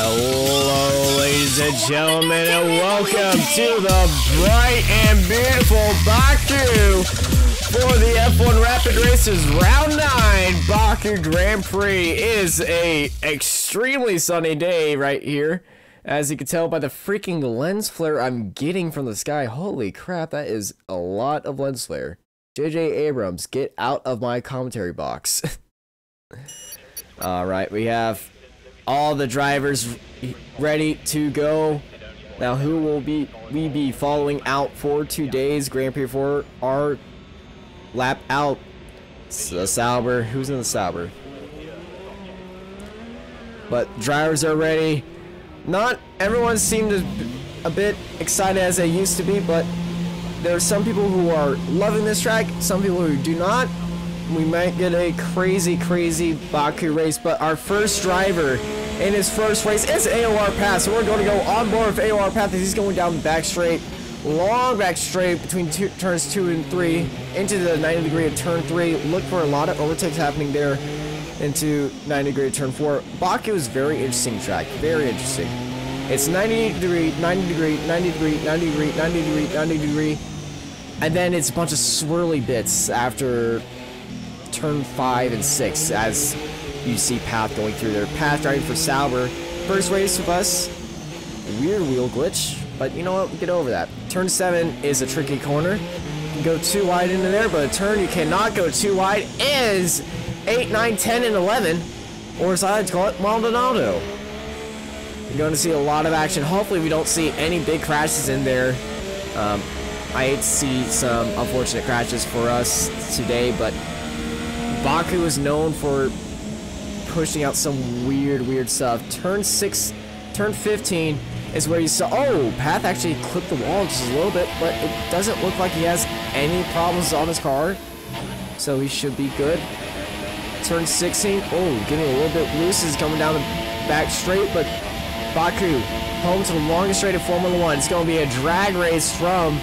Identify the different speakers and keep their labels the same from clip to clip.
Speaker 1: Hello, ladies and gentlemen, and welcome to the bright and beautiful Baku for the F1 Rapid Races Round 9 Baku Grand Prix. It is a extremely sunny day right here, as you can tell by the freaking lens flare I'm getting from the sky. Holy crap, that is a lot of lens flare. JJ Abrams, get out of my commentary box. Alright, we have all the drivers ready to go. Now, who will we be following out for today's Grand Prix for our lap out? The Sauber. Who's in the Sauber? But drivers are ready. Not everyone seemed a bit excited as they used to be, but there are some people who are loving this track, some people who do not. We might get a crazy Baku race, but our first driver in his first race is AOR Path. So we're going to go on board with AOR Path as he's going down the back straight, long back straight between turns 2 and 3 into the 90 degree of turn 3. Look for a lot of overtakes happening there into 90 degree of turn 4. Baku is very interesting track, very interesting. It's 90 degree, 90 degree, 90 degree, 90 degree, 90 degree, 90 degree, and then it's a bunch of swirly bits after turn 5 and 6 as you see Path going through there. Path driving for Sauber. First race with us. Weird wheel glitch, but you know what? We'll get over that. Turn 7 is a tricky corner. You can go too wide into there, but a turn you cannot go too wide is 8, 9, 10, and 11, or as I like to call it, Maldonado. You're going to see a lot of action. Hopefully we don't see any big crashes in there. I hate to see some unfortunate crashes for us today, but Baku is known for pushing out some weird stuff. Turn 15 is where you saw, oh, Path actually clipped the wall just a little bit, but it doesn't look like he has any problems on his car, so he should be good. Turn 16, oh, getting a little bit loose, is coming down the back straight, but Baku, home to the longest straight in Formula 1. It's going to be a drag race from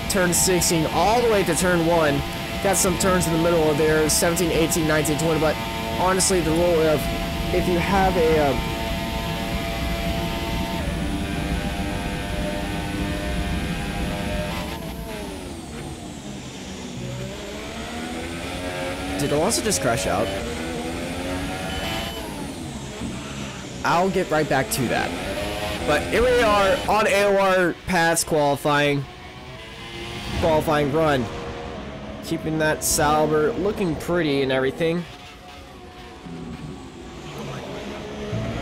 Speaker 1: turn 16 all the way to turn 1. Got some turns in the middle of there, 17, 18, 19, 20, but honestly, the rule of, if you have a, did Alonso just crash out? I'll get right back to that. But here we are on AOR Path's qualifying run. Keeping that Sauber looking pretty and everything.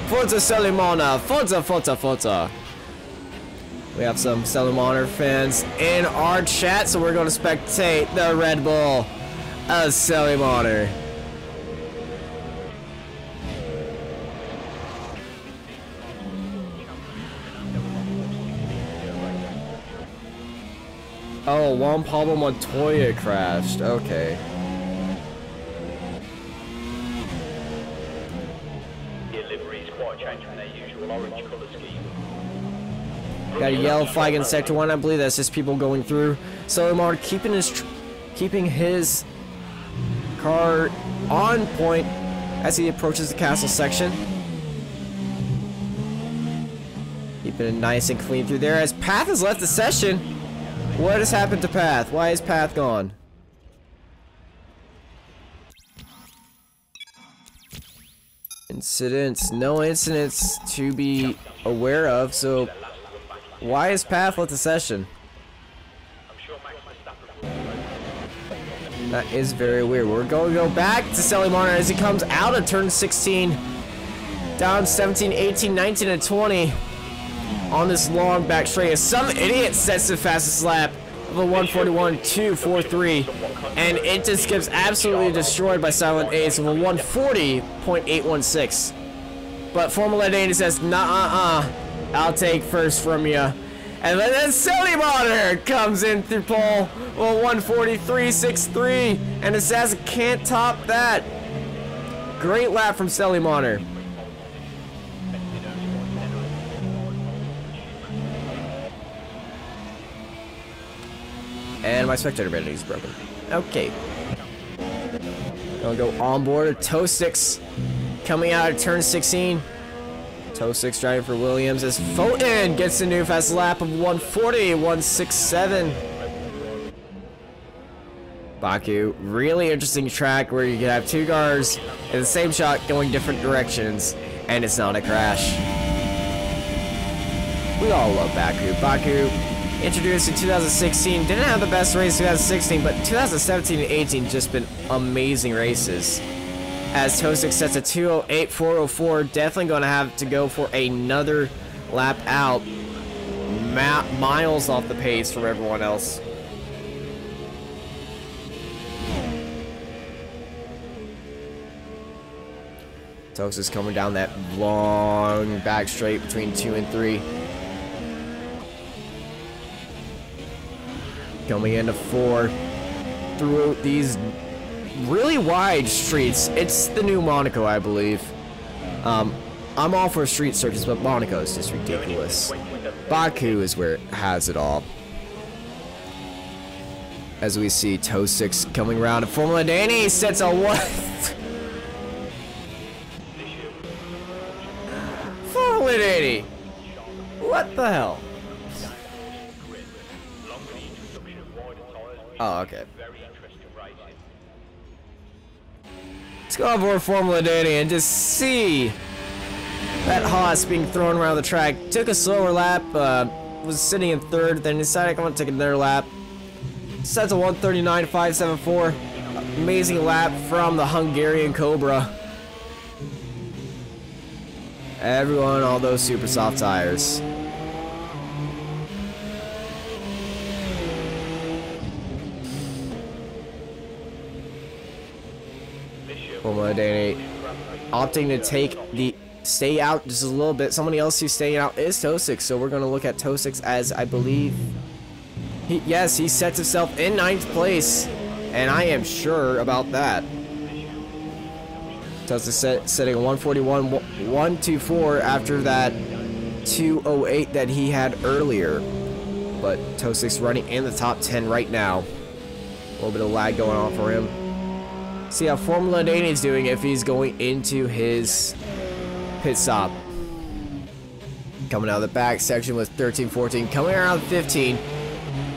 Speaker 1: Forza Selimana, Forza. We have some Selimana fans in our chat, so we're going to spectate the Red Bull of Selimana. Oh, Juan Pablo Montoya crashed. Okay. Got a yellow flag in Sector 1. I believe that's just people going through. So Lamar keeping his car on point as he approaches the castle section. Keeping it nice and clean through there as Path has left the session. What has happened to Path? Why is Path gone? Incidents. No incidents to be aware of, so why is Path left the session? That is very weird. We're going to go back to Selimana as he comes out of turn 16. Down 17, 18, 19, and 20. On this long back straight, as some idiot sets the fastest lap of a 141.243, and it just gets absolutely destroyed by Silent Ace of a 140.816. But Formula Data says, nah, I'll take first from you. And then Selimana comes in through pole, well, 143.63, and Assassin can't top that. Great lap from Selimana. And my spectator battery is broken. Okay. Gonna go on board. Toe 6 coming out of turn 16. Toe 6 driving for Williams as Foten gets a new fast lap of 140, 167. Baku, really interesting track where you can have two cars in the same shot going different directions, and it's not a crash. We all love Baku. Baku, introduced in 2016, didn't have the best race in 2016, but 2017 and 18 just been amazing races. As Tosik sets a 208.404, definitely going to have to go for another lap out. Miles off the pace from everyone else. Tosis coming down that long back straight between 2 and 3. Coming into 4 through these really wide streets. It's the new Monaco, I believe. I'm all for street circuits, but Monaco is just ridiculous. Baku is where it has it all. As we see Tosik coming around to Formula Danny sets a what? Formula Danny! What the hell? Oh, okay. Let's go over Formula Danny and just see that Haas being thrown around the track. Took a slower lap, was sitting in 3rd, then decided I want to take another lap. Sets a 139.574. Amazing lap from the Hungarian Cobra. Everyone, all those super soft tires. Formula Danny opting to stay out just a little bit. Somebody else who's staying out is Tosik, so we're going to look at Tosik as, I believe, yes, he sets himself in 9th place, and I am sure about that. Tosik setting a 141, 124 after that 208 that he had earlier, but Tosik's running in the top 10 right now. A little bit of lag going on for him. See how Formula Danny is doing if he's going into his pit stop. Coming out of the back section with 13, 14, coming around 15,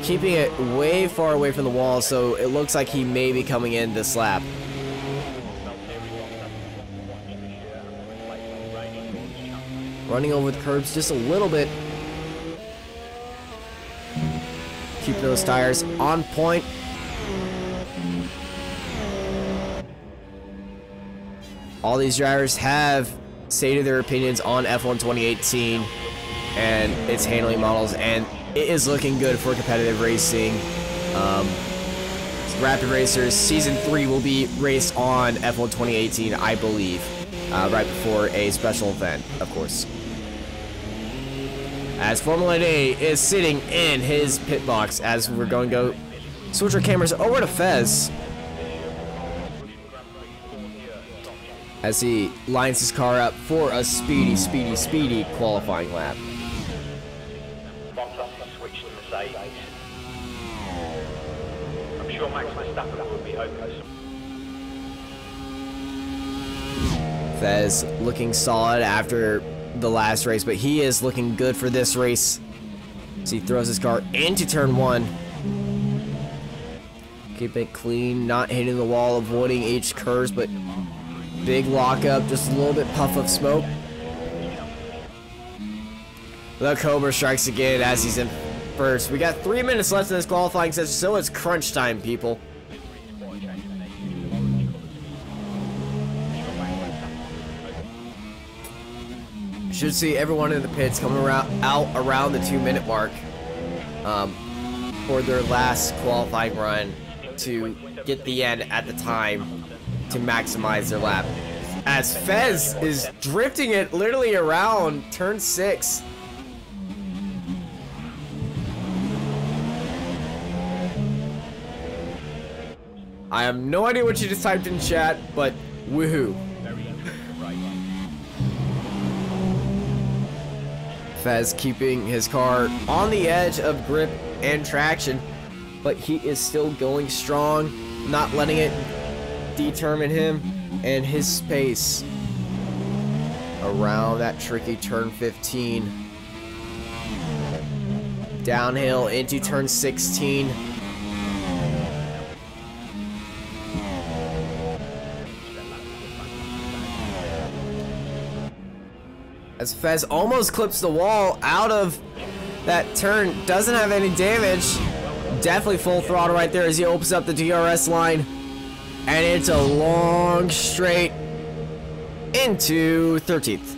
Speaker 1: keeping it way far away from the wall, so it looks like he may be coming in this lap. Running over the curbs just a little bit. Keep those tires on point. All these drivers have stated their opinions on F1 2018 and its handling models, and it is looking good for competitive racing. Rapid Racers Season 3 will be raced on F1 2018, I believe, right before a special event, of course. As Formula Danny is sitting in his pit box, as we're going to go switch our cameras over to Fez, as he lines his car up for a speedy qualifying lap.
Speaker 2: Switch to Mercedes. I'm sure Max Verstappen would be hopeless.
Speaker 1: Fez looking solid after the last race, but he is looking good for this race. So he throws his car into turn 1. Keep it clean, not hitting the wall, avoiding each curves, but big lockup, just a little bit puff of smoke. The Cobra strikes again as he's in first. We got 3 minutes left in this qualifying session, so it's crunch time, people. Should see everyone in the pits coming out around the 2-minute mark for their last qualifying run to get the end at the time to maximize their lap. As Fez is drifting it literally around turn 6. I have no idea what you just typed in chat, but woohoo. Fez keeping his car on the edge of grip and traction, but he is still going strong, not letting it determine him and his pace. A around that tricky turn 15. Downhill into turn 16. As Fez almost clips the wall out of that turn, doesn't have any damage. Definitely full throttle right there as he opens up the DRS line. And it's a long straight into 13th.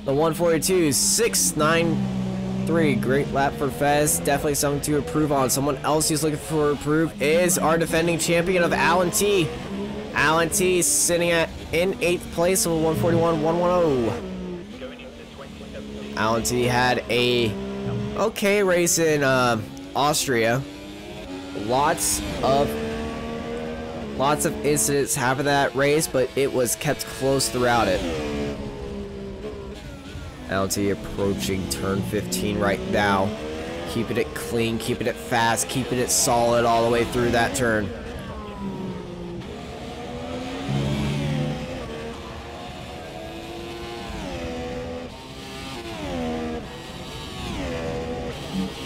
Speaker 1: The 142, 6.93. Great lap for Fez. Definitely something to improve on. Someone else who's looking for improve is our defending champion of Alan T. Alan T sitting in 8th place with 141.110. Alan T had a okay race in Austria. Lots of incidents happened that race, but it was kept close throughout it. LT approaching turn 15 right now. Keeping it clean, keeping it fast, keeping it solid all the way through that turn.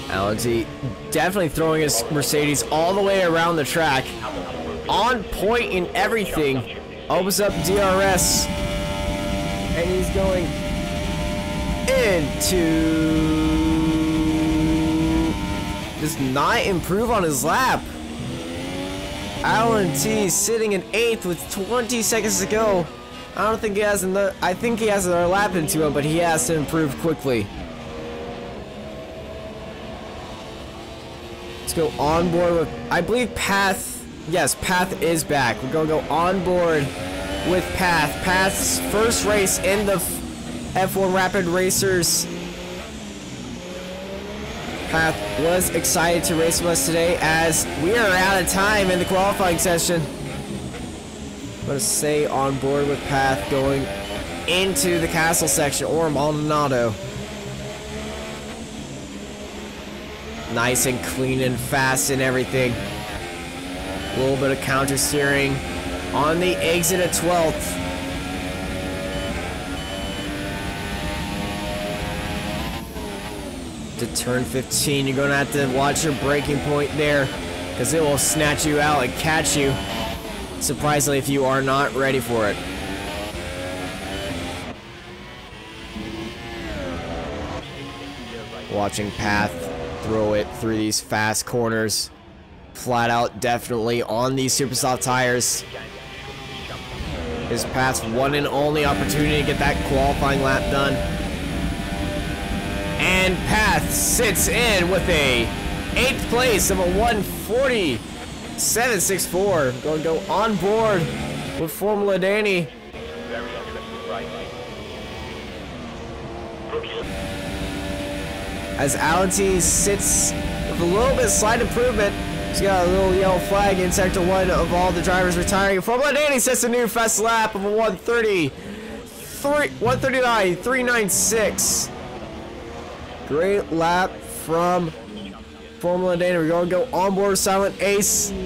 Speaker 1: LT definitely throwing his Mercedes all the way around the track. On point in everything. Opens up DRS. And he's going into... Does not improve on his lap. Alan T sitting in 8th with 20 seconds to go. I don't think he has another... I think he has another lap into him, but he has to improve quickly. Let's go on board with... I believe Path... Yes, Path is back. We're going to go on board with Path. Path's first race in the F1 Rapid Racers. Path was excited to race with us today as we are out of time in the qualifying session. I'm going to stay on board with Path going into the castle section or Maldonado. Nice and clean and fast and everything. A little bit of counter steering on the exit at 12th. To turn 15, you're going to have to watch your braking point there because it will snatch you out and catch you. Surprisingly, if you are not ready for it. Watching Path throw it through these fast corners. Flat out, definitely on these super soft tires. His Path's one and only opportunity to get that qualifying lap done. And Path sits in with a 8th place of a 147.64. Going to go on board with Formula Danny. As Alan T sits with a little bit of slight improvement. He's got a little yellow flag in sector 1 of all the drivers retiring. Formula Danny sets a new fast lap of a 139.396. Great lap from Formula Danny. We're going to go on board Silent Ace. Can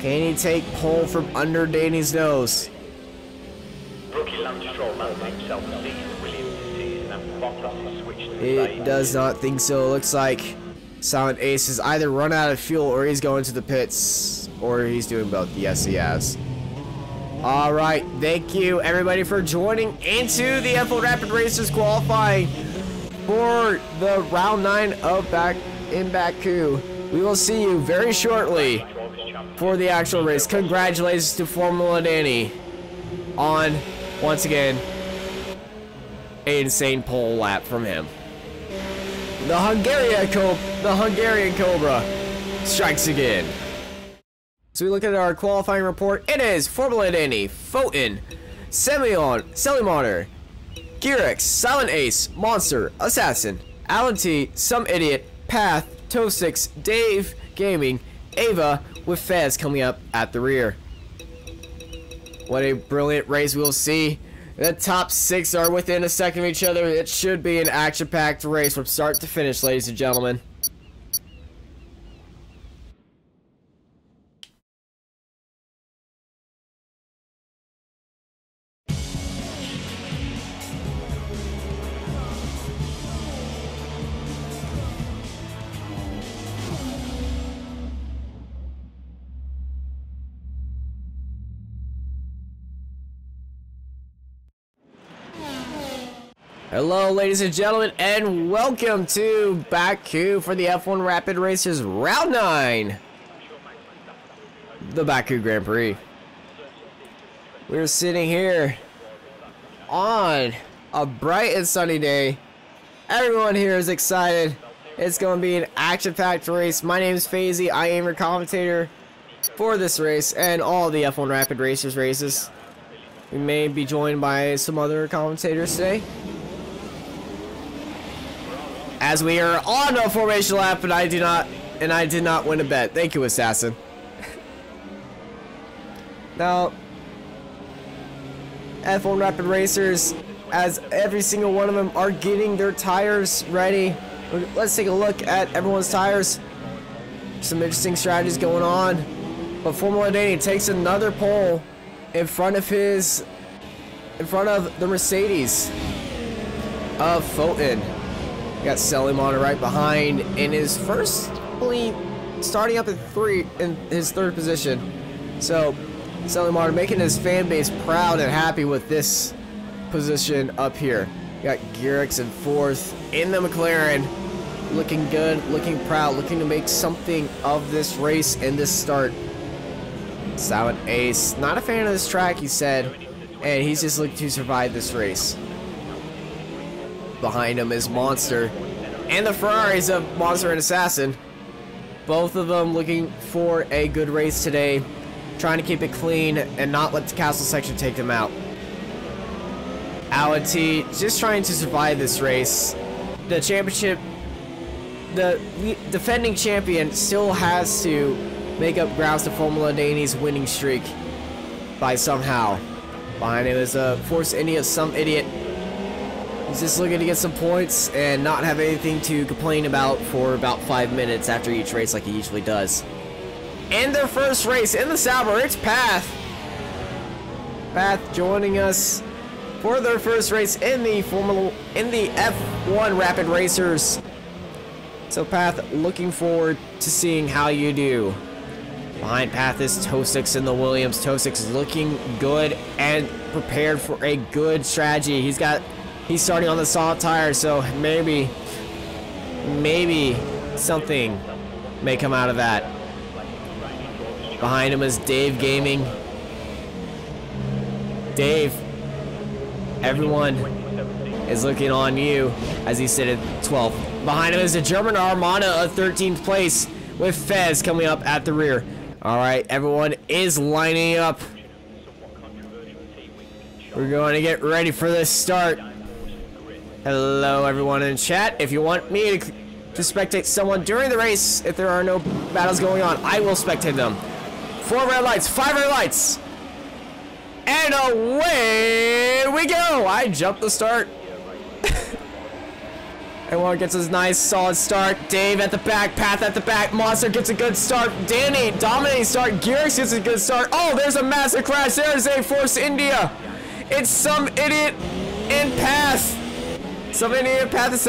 Speaker 1: he take pole from under Danny's nose? It does not think so. It looks like Silent Ace has either run out of fuel or he's going to the pits, or he's doing both. Yes, he has. All right, thank you everybody for joining into the F1 Rapid Racers qualifying for the round 9 of Baku. We will see you very shortly for the actual race. Congratulations to Formula Danny on, once again, an insane pole lap from him. The Hungarian Cobra strikes again. So we look at our qualifying report. It is Formula Danny, Foten, Selimoner, Girex, Silent Ace, Monster, Assassin, Alan T, Some Idiot, Path, Toe6, Dave Gaming, Ava, with Fez coming up at the rear. What a brilliant race we'll see. The top 6 are within a second of each other. It should be an action-packed race from start to finish, ladies and gentlemen. Hello, ladies and gentlemen, and welcome to Baku for the F1 Rapid Racers Round 9. The Baku Grand Prix. We're sitting here on a bright and sunny day. Everyone here is excited. It's going to be an action-packed race. My name is Fazy. I am your commentator for this race and all the F1 Rapid Racers races. We may be joined by some other commentators today, as we are on a formation lap, and I did not win a bet. Thank you, Assassin. Now, F1 Rapid Racers, as every single one of them are getting their tires ready. Let's take a look at everyone's tires. Some interesting strategies going on. But Formula Danny takes another pole in front of the Mercedes of Foten. Got Selimon right behind in his starting up in his third position. So Selimon making his fan base proud and happy with this position up here. Got Garrix in fourth in the McLaren, looking good, looking proud, looking to make something of this race and this start. Silent Ace, not a fan of this track, he said, and he's just looking to survive this race. Behind him is Monster and the Ferraris of Monster and Assassin. Both of them looking for a good race today, trying to keep it clean and not let the castle section take them out. Alan T just trying to survive this race. The championship, the defending champion, still has to make up grounds to Formula Danny's winning streak by somehow. Behind him is a Force India, some idiot. He's just looking to get some points and not have anything to complain about for about 5 minutes after each race like he usually does. In their first race in the Sauber, it's Path. Path joining us for their first race in the F1 Rapid Racers. So Path, looking forward to seeing how you do. Behind Path is Tosix in the Williams. Tosix is looking good and prepared for a good strategy. He's starting on the soft tire, so maybe something may come out of that. Behind him is Dave Gaming. Dave, everyone is looking on you as he sit at 12th. Behind him is the German Armada of 13th place with Fez coming up at the rear. All right, everyone is lining up. We're going to get ready for this start. Hello, everyone in chat. If you want me to spectate someone during the race, if there are no battles going on, I will spectate them. 4 red lights, 5 red lights, and away we go. I jumped the start. Everyone gets a nice solid start. Dave at the back, Path at the back, Monster gets a good start, Danny dominating start, Garrix gets a good start. Oh, there's a massive crash. There's a Force India. It's some idiot in Path. Some idiot in Path is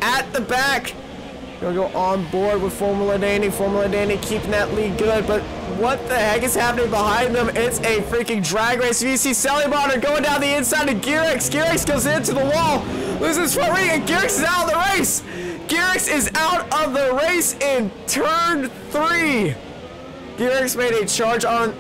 Speaker 1: at the back. Gonna go on board with Formula Danny. Formula Danny keeping that lead good, but what the heck is happening behind them? It's a freaking drag race. You see Selimon going down the inside of Garrix. Garrix goes into the wall, loses front wing, and Garrix is out of the race. Garrix is out of the race in turn 3. Garrix made a charge on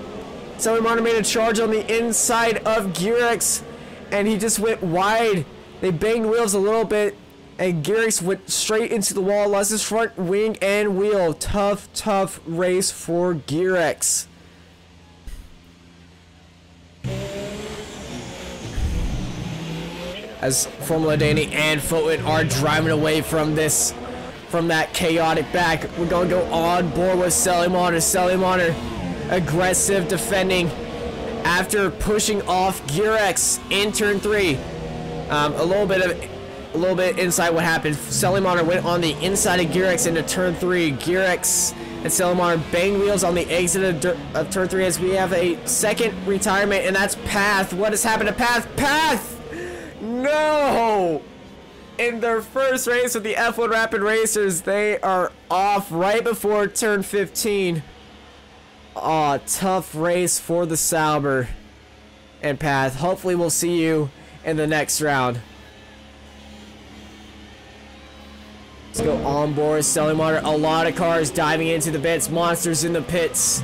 Speaker 1: Selimon made a charge on the inside of Garrix, and he just went wide. They banged wheels a little bit, and Garrix went straight into the wall, lost his front wing and wheel. Tough race for Garrix. As Formula Danny and Foten are driving away from that chaotic back, we're going to go on board with Selimon. Selimon aggressive defending after pushing off Garrix in turn 3. A little bit inside what happened. Selimon went on the inside of Garrix into turn 3. Garrix and Selimon banged wheels on the exit of turn 3 as we have a second retirement, and that's Path. What has happened to Path? Path! No! In their first race with the F1 Rapid Racers, they are off right before turn 15. Aw, tough race for the Sauber and Path. Hopefully we'll see you in the next round. Let's go on board, selling water. A lot of cars diving into the pits. Monsters in the pits.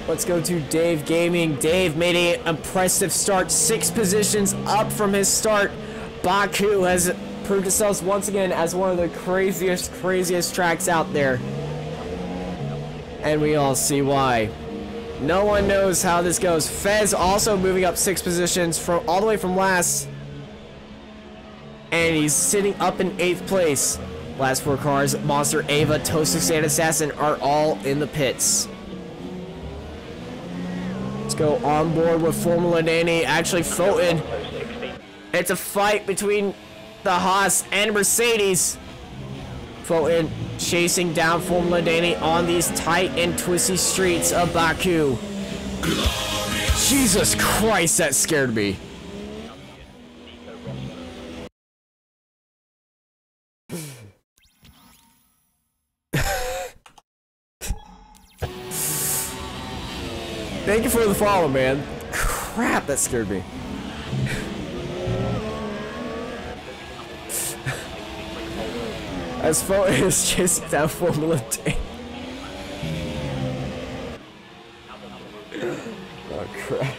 Speaker 1: Let's go to Dave Gaming. Dave made an impressive start. 6 positions up from his start. Baku has proved itself once again as one of the craziest tracks out there. And we all see why. No one knows how this goes. Fez also moving up 6 positions from all the way from last. And he's sitting up in 8th place. Last 4 cars, Monster, Ava, Toast, and Assassin are all in the pits. Let's go on board with Formula Danny. Actually, Fulton. It's a fight between the Haas and Mercedes. Fulton chasing down Formula Danny on these tight and twisty streets of Baku. Jesus Christ, that scared me. Thank you for the follow, man. Crap, that scared me. As Fulton is chasing down Formula Danny. Oh crap.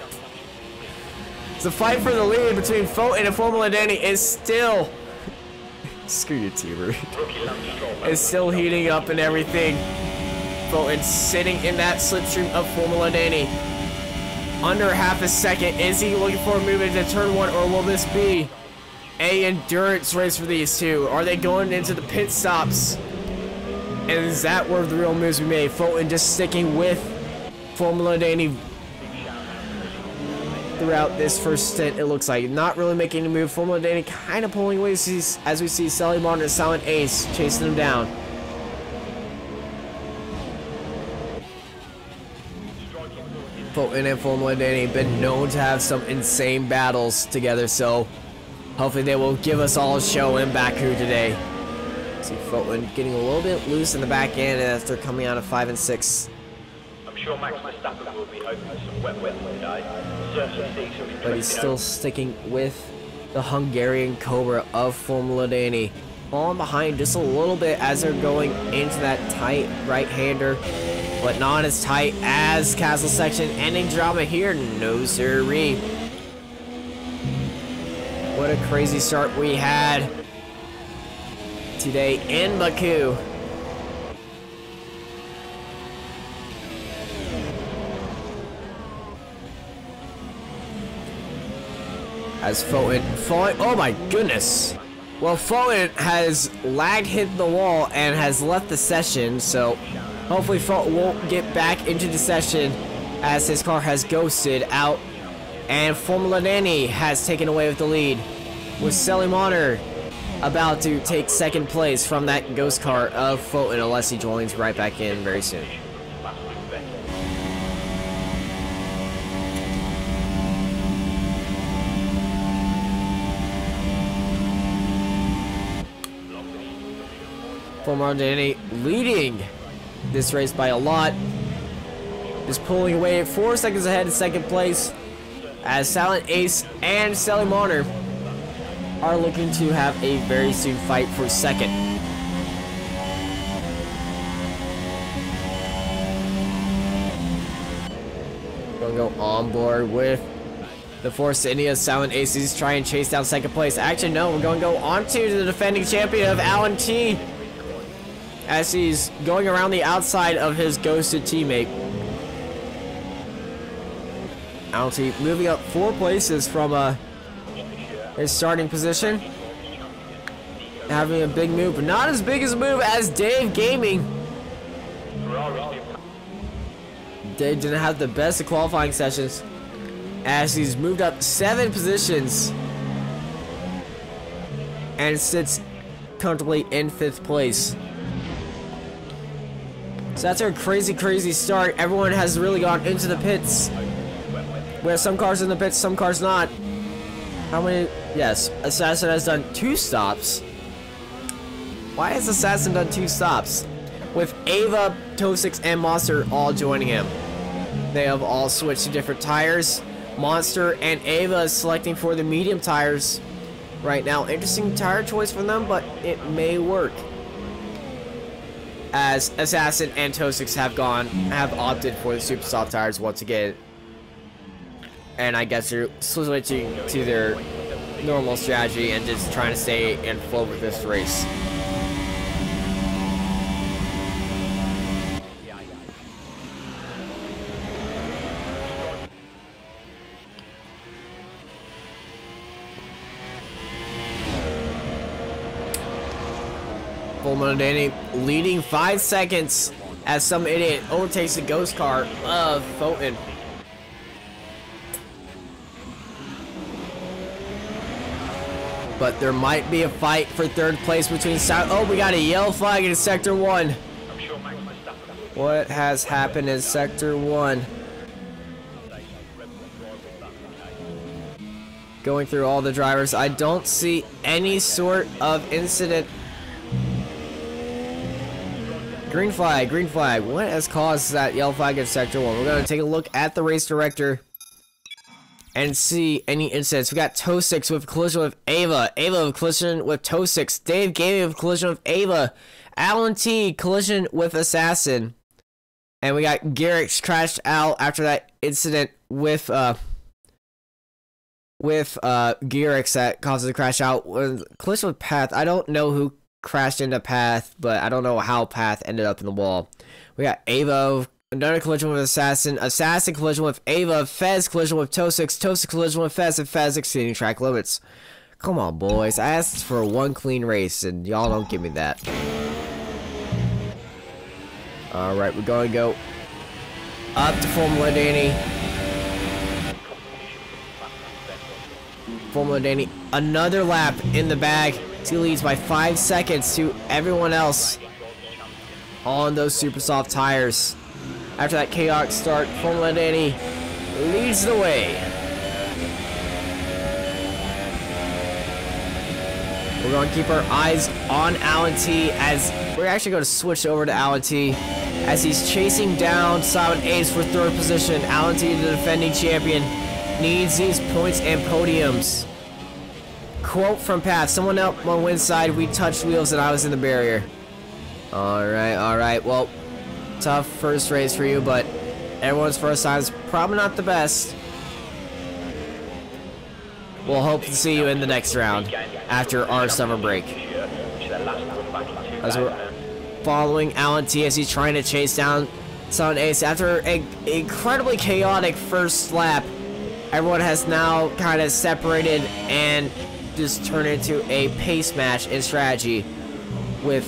Speaker 1: The fight for the lead between Fulton and Formula Danny is still... Screw you, T-Root. Is still heating up and everything. Fulton sitting in that slipstream of Formula Danny. Under half a second. Is he looking for a move into turn 1, or will this be a endurance race for these two? Are they going into the pit stops? And is that where the real moves we made? Fulton just sticking with Formula Danny throughout this first stint, it looks like. Not really making a move. Formula Danny kind of pulling away as we see Sally Martin and Silent Ace chasing him down. Fulton and Formula Danny have been known to have some insane battles together, so hopefully they will give us all a show in Baku today. See Fulton getting a little bit loose in the back end after coming out of 5 and 6.
Speaker 2: I'm sure Max Verstappen will be hoping for some wet today.
Speaker 1: But he's still sticking with the Hungarian Cobra of Formula Danny. Falling behind just a little bit as they're going into that tight right-hander. But not as tight as Castle Section. Ending drama here. No sirree. What a crazy start we had today in Baku. As Fulton falling, oh my goodness. Well, Fulton has lagged, hit the wall, and has left the session, so hopefully Fulton won't get back into the session as his car has ghosted out. And Formula Danny has taken away with the lead, with Selim Honor about to take 2nd place from that ghost car of Fulton unless he joins right back in very soon. Formula Danny leading this race by a lot. Just pulling away 4 seconds ahead in 2nd place as Silent Ace and Selim Honor are looking to have a very soon fight for 2nd. Gonna go on board with the Force India. Silent Aces try and chase down 2nd place. Actually, no, we're gonna go on to the defending champion of Alan T, as he's going around the outside of his ghosted teammate. Alan T moving up 4 places from his starting position. Having a big move, but not as big as a move as Dave Gaming. Dave didn't have the best of qualifying sessions as he's moved up 7 positions and sits comfortably in 5th place. So that's our crazy start. Everyone has really gone into the pits. We have some cars in the pits, some cars not. How many? Yes, Assassin has done 2 stops. Why has Assassin done 2 stops? With Ava, Tosix, and Monster all joining him. They have all switched to different tires. Monster and Ava is selecting for the medium tires, right now. Interesting tire choice for them, but it may work. As Assassin and Tosix have opted for the super soft tires once again. And I guess they're switching to their normal strategy and just trying to stay in flow with this race. Danny leading 5 seconds as some idiot overtakes the ghost car of Foten. But there might be a fight for third place between oh, we got a yellow flag in Sector 1. What has happened in Sector 1? Going through all the drivers, I don't see any sort of incident. Green flag, green flag. What has caused that yellow flag in Sector 1? We're going to take a look at the race director and see any incidents. We got Tosix with collision with Ava. Ava with collision with Tosix. Dave Gaming with collision with Ava. Alan T collision with Assassin. And we got Garrix crashed out after that incident with Garrix that causes the crash out. Collision with Path. I don't know who crashed into Path, but I don't know how Path ended up in the wall. We got Ava, another collision with Assassin, Assassin collision with Ava, Fez collision with Tosix, Tosix collision with Fez, and Fez exceeding track limits. Come on, boys. I asked for one clean race, and y'all don't give me that. Alright, we're going to go up to Formula Danny. Formula Danny, another lap in the bag. He leads by 5 seconds to everyone else on those super soft tires. After that chaotic start, Formula Danny leads the way. We're going to keep our eyes on Alan T as we're actually going to switch over to Alan T as he's chasing down Silent Ace for third position. Alan T, the defending champion, needs these points and podiums. Quote from Path, someone up on win side, we touched wheels and I was in the barrier. Alright, well, tough first race for you, but everyone's first time is probably not the best. We'll hope to see you in the next round after our summer break. As we're following Alan T as he's trying to chase down Silent Ace after an incredibly chaotic first lap. Everyone has now kind of separated and just turn into a pace match in strategy with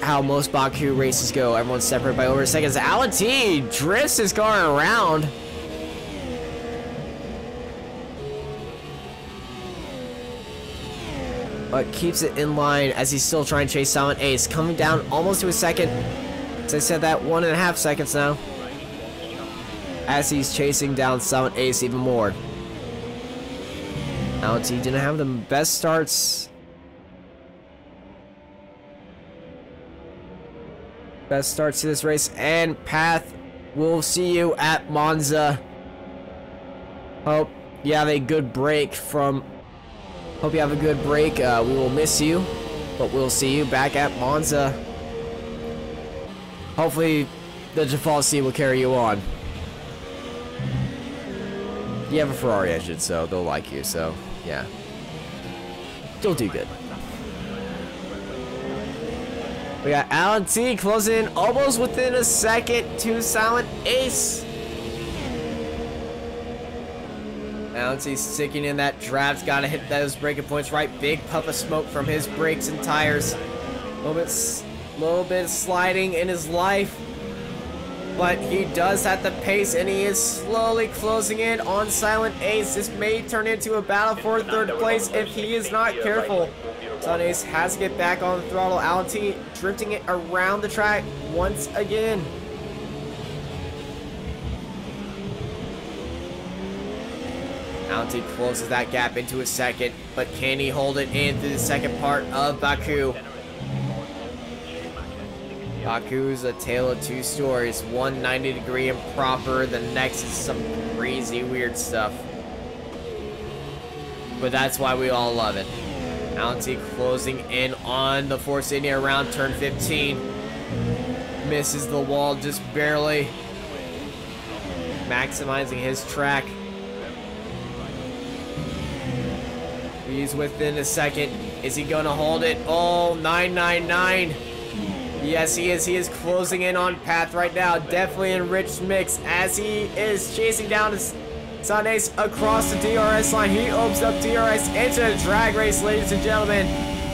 Speaker 1: how most Baku races go. Everyone's separated by over seconds. Alan T drifts his car around. But keeps it in line as he's still trying to chase Silent Ace. Coming down almost to a second. As I said, that 1.5 seconds now. As he's chasing down Silent Ace even more. Alan T didn't have the best starts. Best starts to this race. And Path, we'll see you at Monza. Hope you have a good break from... Hope you have a good break. We will miss you. But we'll see you back at Monza. Hopefully the default seat will carry you on. You have a Ferrari engine, so they'll like you, so... yeah. You'll do good. We got Alan T closing in almost within a second to Silent Ace. Alan T sticking in that draft. Gotta hit those braking points right. Big puff of smoke from his brakes and tires. Little bit sliding in his life. But he does have the pace, and he is slowly closing in on Silent Ace. This may turn into a battle for third place if he is not careful. Silent Ace has to get back on the throttle. Alan T drifting it around the track once again. Alan T closes that gap into a second, but can he hold it in through the second part of Baku? Baku's a tale of two stories. One 90-degree and proper, the next is some crazy weird stuff. But that's why we all love it. Alanti closing in on the Force India around turn 15. Misses the wall just barely. Maximizing his track. He's within a second. Is he going to hold it? Oh, 999. Yes, he is. He is closing in on path right now. Definitely enriched mix as he is chasing down his Silent Ace across the DRS line. He opens up DRS into the drag race, ladies and gentlemen.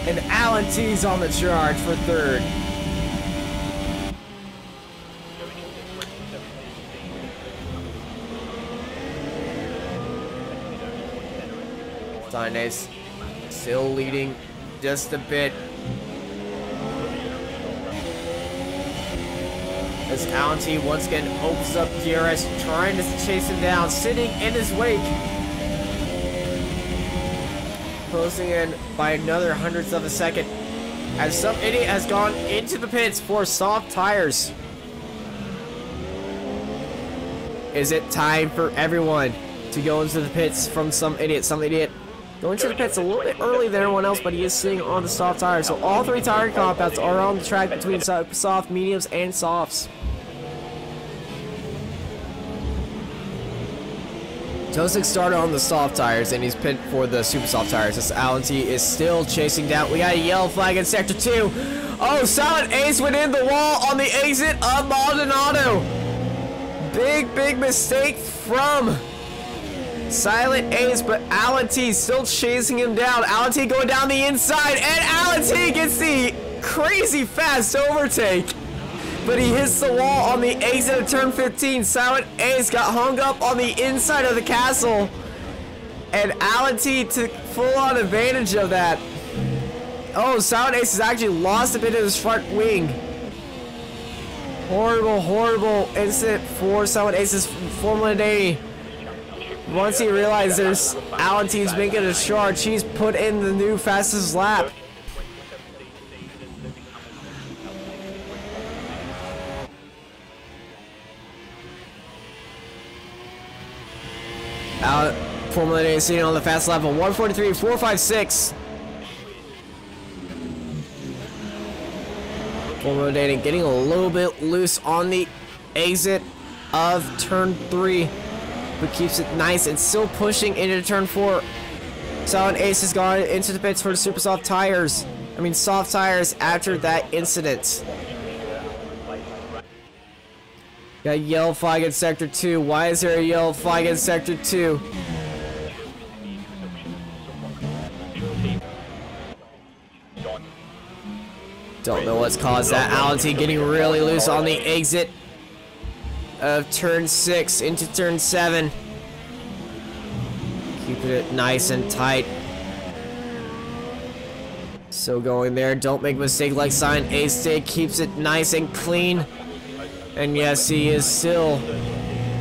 Speaker 1: And Alan T's on the charge for third. Silent Ace still leading just a bit. As Alan T once again opens up DRS, trying to chase him down, sitting in his wake. Closing in by another hundredth of a second. As some idiot has gone into the pits for soft tires. Is it time for everyone to go into the pits from some idiot? Some idiot going to the pits a little bit earlier than everyone else, but he is sitting on the soft tires. So all three tire compounds are on the track between soft, mediums, and softs. Josik started on the soft tires, and he's pit for the super soft tires. As Alan T is still chasing down. We got a yellow flag in sector 2. Oh, Silent Ace went in the wall on the exit of Maldonado. Big mistake from Silent Ace, but Alan T still chasing him down. Alan T going down the inside, and Alan T gets the crazy fast overtake. But he hits the wall on the exit of turn 15. Silent Ace got hung up on the inside of the castle, and Alan T took full-on advantage of that. Oh, Silent Ace has actually lost a bit of his front wing. Horrible incident for Silent Ace's Formula Day. Once he realized there's Alan T's making a charge, he's put in the new fastest lap. Formula Day sitting on the fast lap of 143.456. Formula Day getting a little bit loose on the exit of turn 3. But keeps it nice and still pushing into turn 4. Silent Ace has gone into the pits for the super soft tires. I mean soft tires after that incident. Got a yellow flag in sector 2. Why is there a yellow flag in sector 2? Don't know what's caused that. Alan T getting really loose on the exit of turn 6 into turn 7. Keeping it nice and tight. So going there, don't make a mistake like Silent Ace did. Keeps it nice and clean. And yes, he is still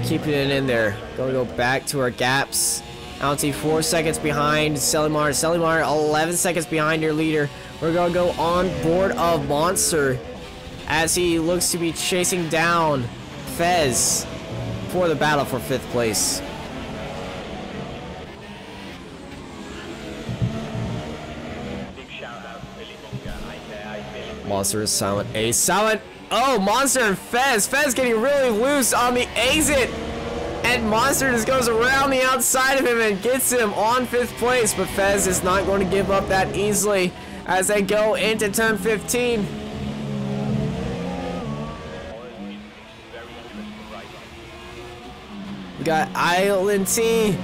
Speaker 1: keeping it in there. Gonna go back to our gaps. Alan T 4 seconds behind Selimar. Selimar 11 seconds behind your leader. We're gonna go on board of Monster as he looks to be chasing down Fez for the battle for 5th place. Monster is Silent Ace. Silent. Oh, Monster and Fez. Fez getting really loose on the exit. And Monster just goes around the outside of him and gets him on 5th place. But Fez is not going to give up that easily as they go into turn 15. We got Island T.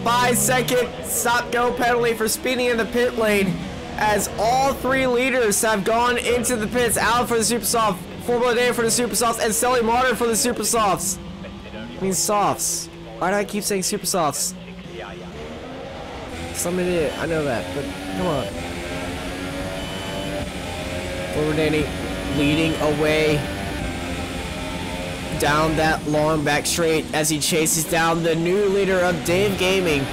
Speaker 1: 5-second stop-go penalty for speeding in the pit lane as all 3 leaders have gone into the pits. Alan for the Super Soft, Formula Day for the Super Softs, and Selly Martin for the Super Softs. I mean softs. Why do I keep saying Super Softs? Some idiot, I know that, but come on. Formula Day leading away down that long back straight as he chases down the new leader of Dave Gaming.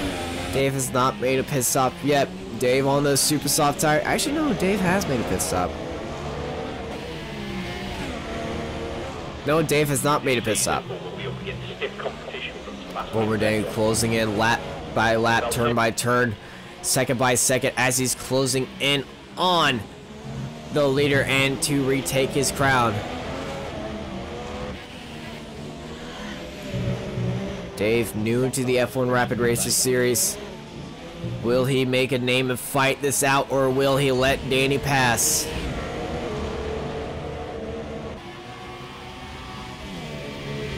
Speaker 1: Dave has not made a pit stop yet. Dave on the super soft tire. Actually, no, Dave has made a pit stop. No, Dave has not made a pit stop. Forward Day closing in lap by lap, turn by turn. second by second as he's closing in on the leader and to retake his crown. Dave, new to the F1 Rapid Racers series. Will he make a name and fight this out, or will he let Danny pass?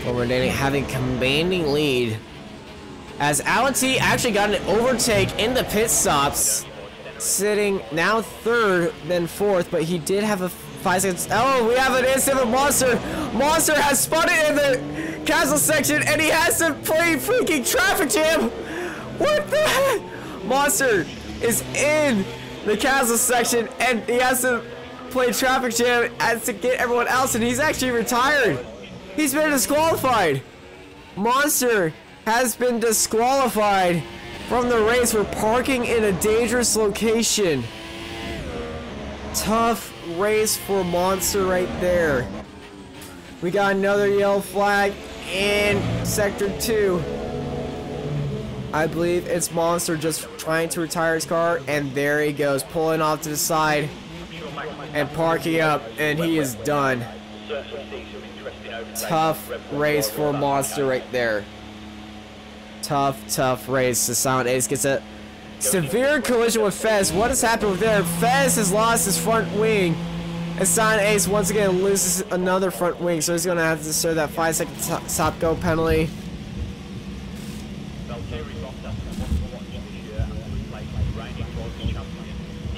Speaker 1: Former Danny having commanding lead as Alan T actually got an overtake in the pit stops, sitting now third then fourth, but he did have a 5 seconds. Oh, we have an incident with Monster. Monster has spun it in the castle section and he has to play freaking traffic jam. What the heck? Monster is in the castle section and he has to play traffic jam as to get everyone else, and he's actually retired. He's been disqualified. Monster has been disqualified from the race for parking in a dangerous location. Tough race for Monster right there. We got another yellow flag in Sector 2. I believe it's Monster just trying to retire his car, and there he goes, pulling off to the side and parking up, and he is done. Tough race for Monster right there. Tough race. The Silent Ace gets a severe collision with Fez. What has happened with there? Fez has lost his front wing, and Silent Ace once again loses another front wing, so he's going to have to serve that 5-second stop go penalty.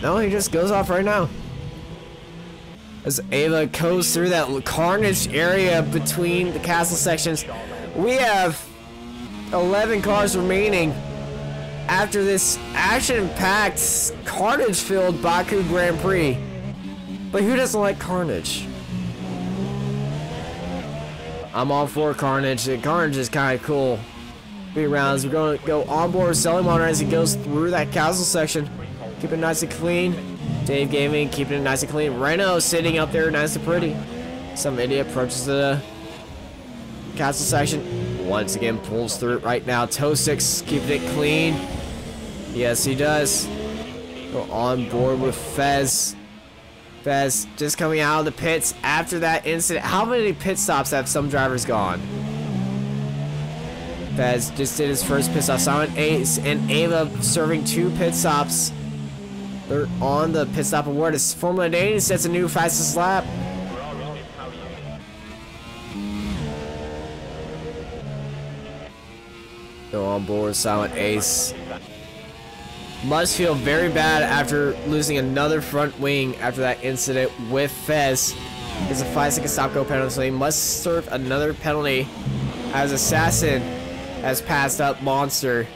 Speaker 1: No, he just goes off right now. As Ava goes through that carnage area between the castle sections, we have 11 cars remaining after this action-packed, carnage-filled Baku Grand Prix. But who doesn't like carnage? I'm all for carnage. Carnage is kind of cool. 3 rounds. We're going to go on board with Selimon as he goes through that castle section. Keep it nice and clean. Dave Gaming keeping it nice and clean. Reno sitting up there nice and pretty. Some idiot approaches the castle section. Once again pulls through it right now. Toe6 keeping it clean. Yes, he does. Go on board with Fez. Fez just coming out of the pits after that incident. How many pit stops have some drivers gone? Fez just did his first pit stop. Silent Ace and Ava serving 2 pit stops. They're on the pit stop award as Formula Danny sets a new fastest lap. Go on board, Silent Ace. Must feel very bad after losing another front wing after that incident with Fez. It's a 5-second stop go penalty, so he must serve another penalty as Assassin has passed up Monster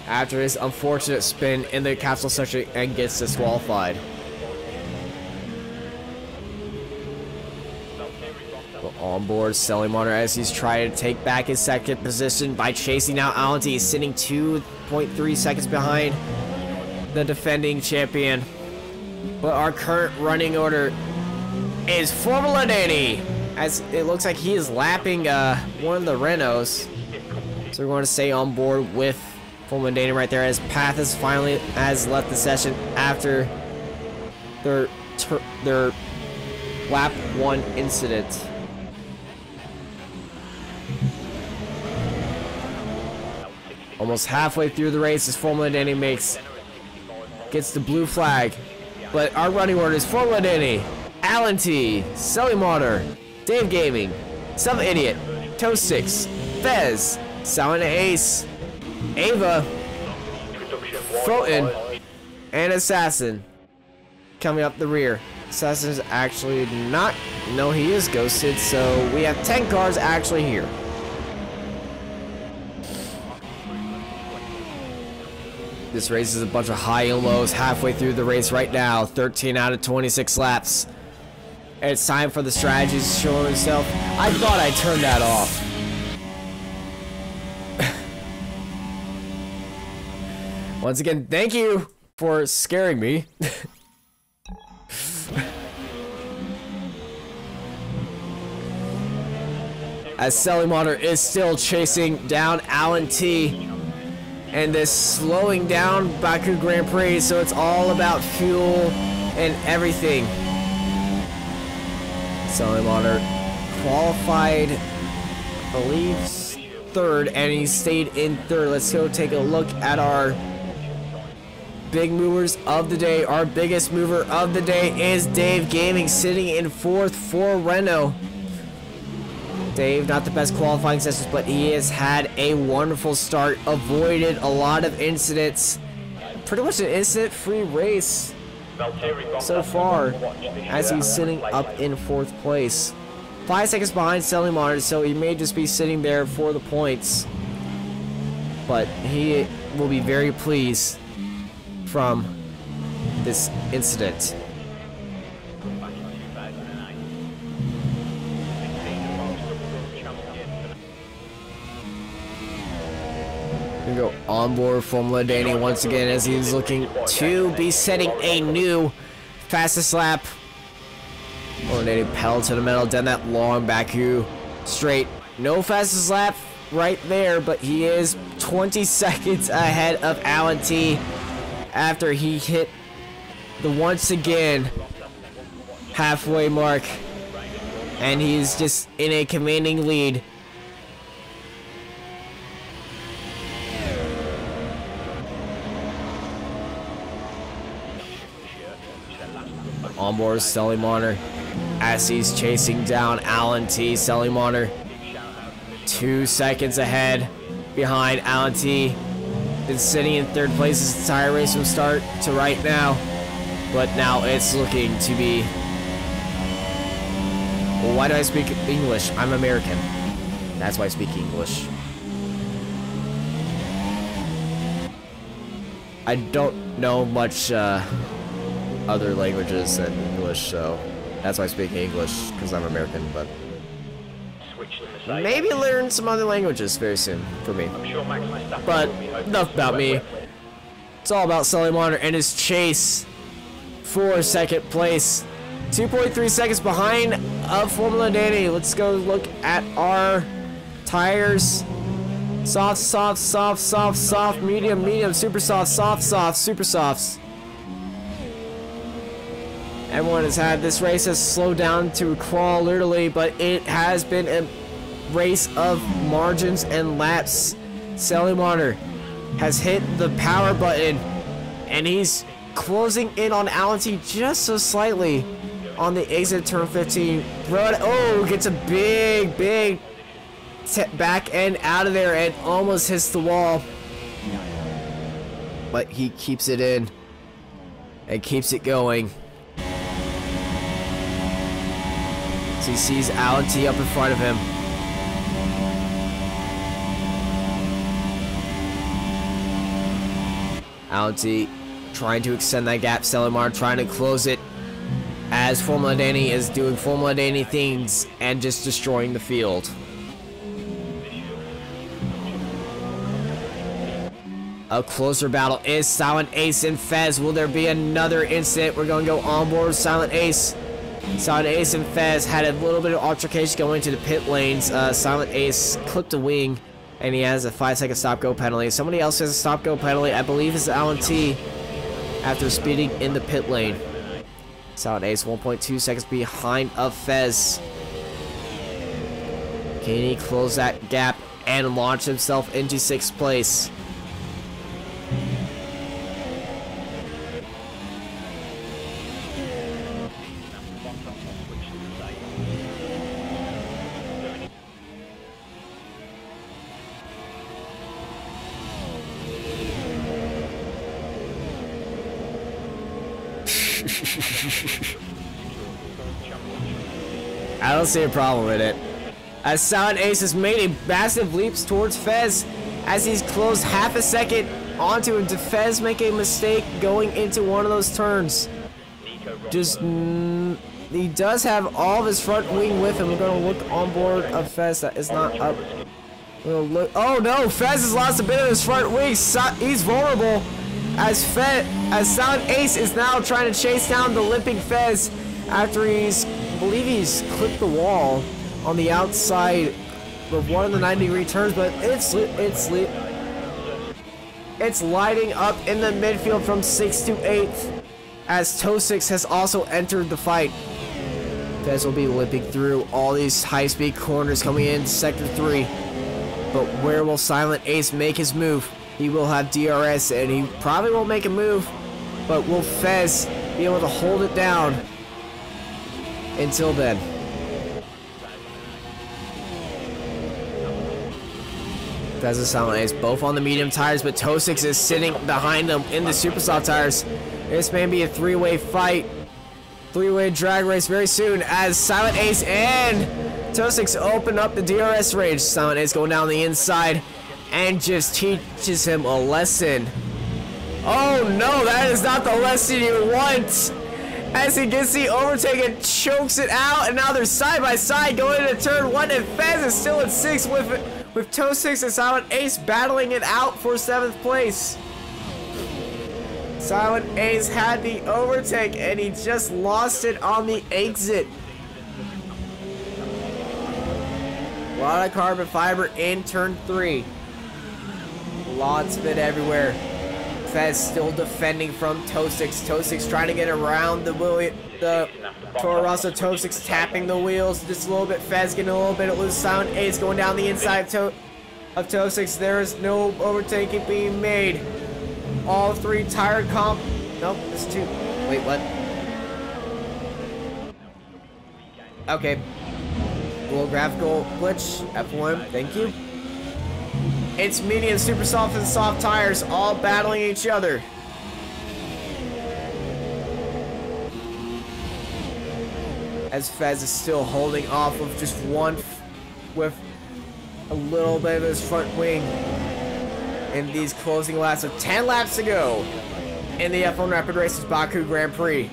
Speaker 1: after his unfortunate spin in the capsule section and gets disqualified. On board Selimon as he's trying to take back his second position by chasing out Alan T. He's sitting 2.3 seconds behind the defending champion. But our current running order is Formula Danny, as it looks like he is lapping one of the Renaults. So we're going to stay on board with Formula Danny right there as Pathis finally has left the session after their lap 1 incident. Almost halfway through the race as Formula Danny gets the blue flag. But our running order is Formula Danny, Alan T, Selimon, Dave Gaming, Some Idiot, Toe6, Fez, Silent Ace, Ava, Fulton, and Assassin coming up the rear. Assassin is actually not. No, he is ghosted. So we have 10 cars actually here. This race is a bunch of high and lows halfway through the race right now. 13 out of 26 laps. And it's time for the strategies to show himself. I thought I turned that off. Once again, thank you for scaring me. As Selimon is still chasing down Alan T. in this slowing down Baku Grand Prix, so it's all about fuel and everything. Salimander qualified, I believe, third, and he stayed in third. Let's go take a look at our big movers of the day. Our biggest mover of the day is Dave Gaming, sitting in fourth for Renault. Dave, not the best qualifying sessions, but he has had a wonderful start, avoided a lot of incidents. Pretty much an incident-free race so far, as he's sitting up in fourth place. 5 seconds behind Salimander, so he may just be sitting there for the points. But he will be very pleased from this incident. We go onboard Formula Danny once again, as he's looking to be setting a new fastest lap. Formula Danny pedal to the metal down that long Baku straight. No fastest lap right there, but he is 20 seconds ahead of Alan T after he hit the once again halfway mark, and he's just in a commanding lead. Onboard Salimander as he's chasing down Alan T. Salimander 2 seconds ahead behind Alan T. Been sitting in third place this entire race from start to right now, but now it's looking to be... Well, why do I speak English? I'm American. That's why I speak English. I don't know much other languages than English, so that's why I speak English, because I'm American, but maybe learn some other languages very soon for me. But enough about me. It's all about Salimander and his chase for second place. 2.3 seconds behind of Formula Danny. Let's go look at our tires. Soft, soft, soft, soft, soft, medium, medium, super soft, soft, soft, super softs. Everyone has had this race has slowed down to a crawl literally, but it has been a race of margins and laps. Salimander has hit the power button, and he's closing in on Alan T just so slightly on the exit turn 15. Oh, gets a big back end out of there and almost hits the wall, but he keeps it in and keeps it going. So he sees Alan T up in front of him. Alan T trying to extend that gap. Salimander trying to close it, as Formula Danny is doing Formula Danny things and just destroying the field. A closer battle is Silent Ace and Fez. Will there be another incident? We're going to go on board Silent Ace. Silent Ace and Fez had a little bit of altercation going to the pit lanes. Silent Ace clipped a wing, and he has a 5-second stop-go penalty. Somebody else has a stop-go penalty. I believe it's Alan T after speeding in the pit lane. Silent Ace 1.2 seconds behind of Fez. Can he close that gap and launch himself into 6th place? I don't see a problem with it, as Silent Ace has made a massive leaps towards Fez, as he's closed half a second onto him. Did Fez make a mistake going into one of those turns? He does have all of his front wing with him. We're going to look on board of Fez. That is not up. Look. Oh no, Fez has lost a bit of his front wing. He's vulnerable, as Silent Ace is now trying to chase down the limping Fez after I believe he's clipped the wall on the outside of one of the 90-degree turns, but it's It's lighting up in the midfield from 6th to 8th as Tosix has also entered the fight. Fez will be limping through all these high-speed corners coming in Sector 3. But where will Silent Ace make his move? He will have DRS and he probably won't make a move. But will Fez be able to hold it down until then? Fez and Silent Ace both on the medium tires, but Tosix is sitting behind them in the super soft tires. This may be a three-way fight. Three-way drag race very soon as Silent Ace and Tosix open up the DRS range. Silent Ace going down the inside and just teaches him a lesson. Oh no, that is not the lesson you want. As he gets the overtake and chokes it out, and now they're side by side going into turn 1, and Fez is still at 6 with Tosix and Silent Ace battling it out for 7th place. Silent Ace had the overtake and he just lost it on the exit. A lot of carbon fiber in turn 3. Lots of it everywhere. Fez still defending from Tosix. Tosix trying to get around the Toro Rosso. Tosix tapping the wheels just a little bit. Fez getting a little bit of loose. Silent Ace going down the inside of Tosix. There is no overtaking being made. All 3 tire comp. Nope, there's 2. Wait, what? Okay. Little graphical glitch. F1, thank you. It's medium, super soft, and soft tires all battling each other. As Fez is still holding off of just one with a little bit of his front wing in these closing laps of 10 laps to go in the F1 Rapid Races Baku Grand Prix.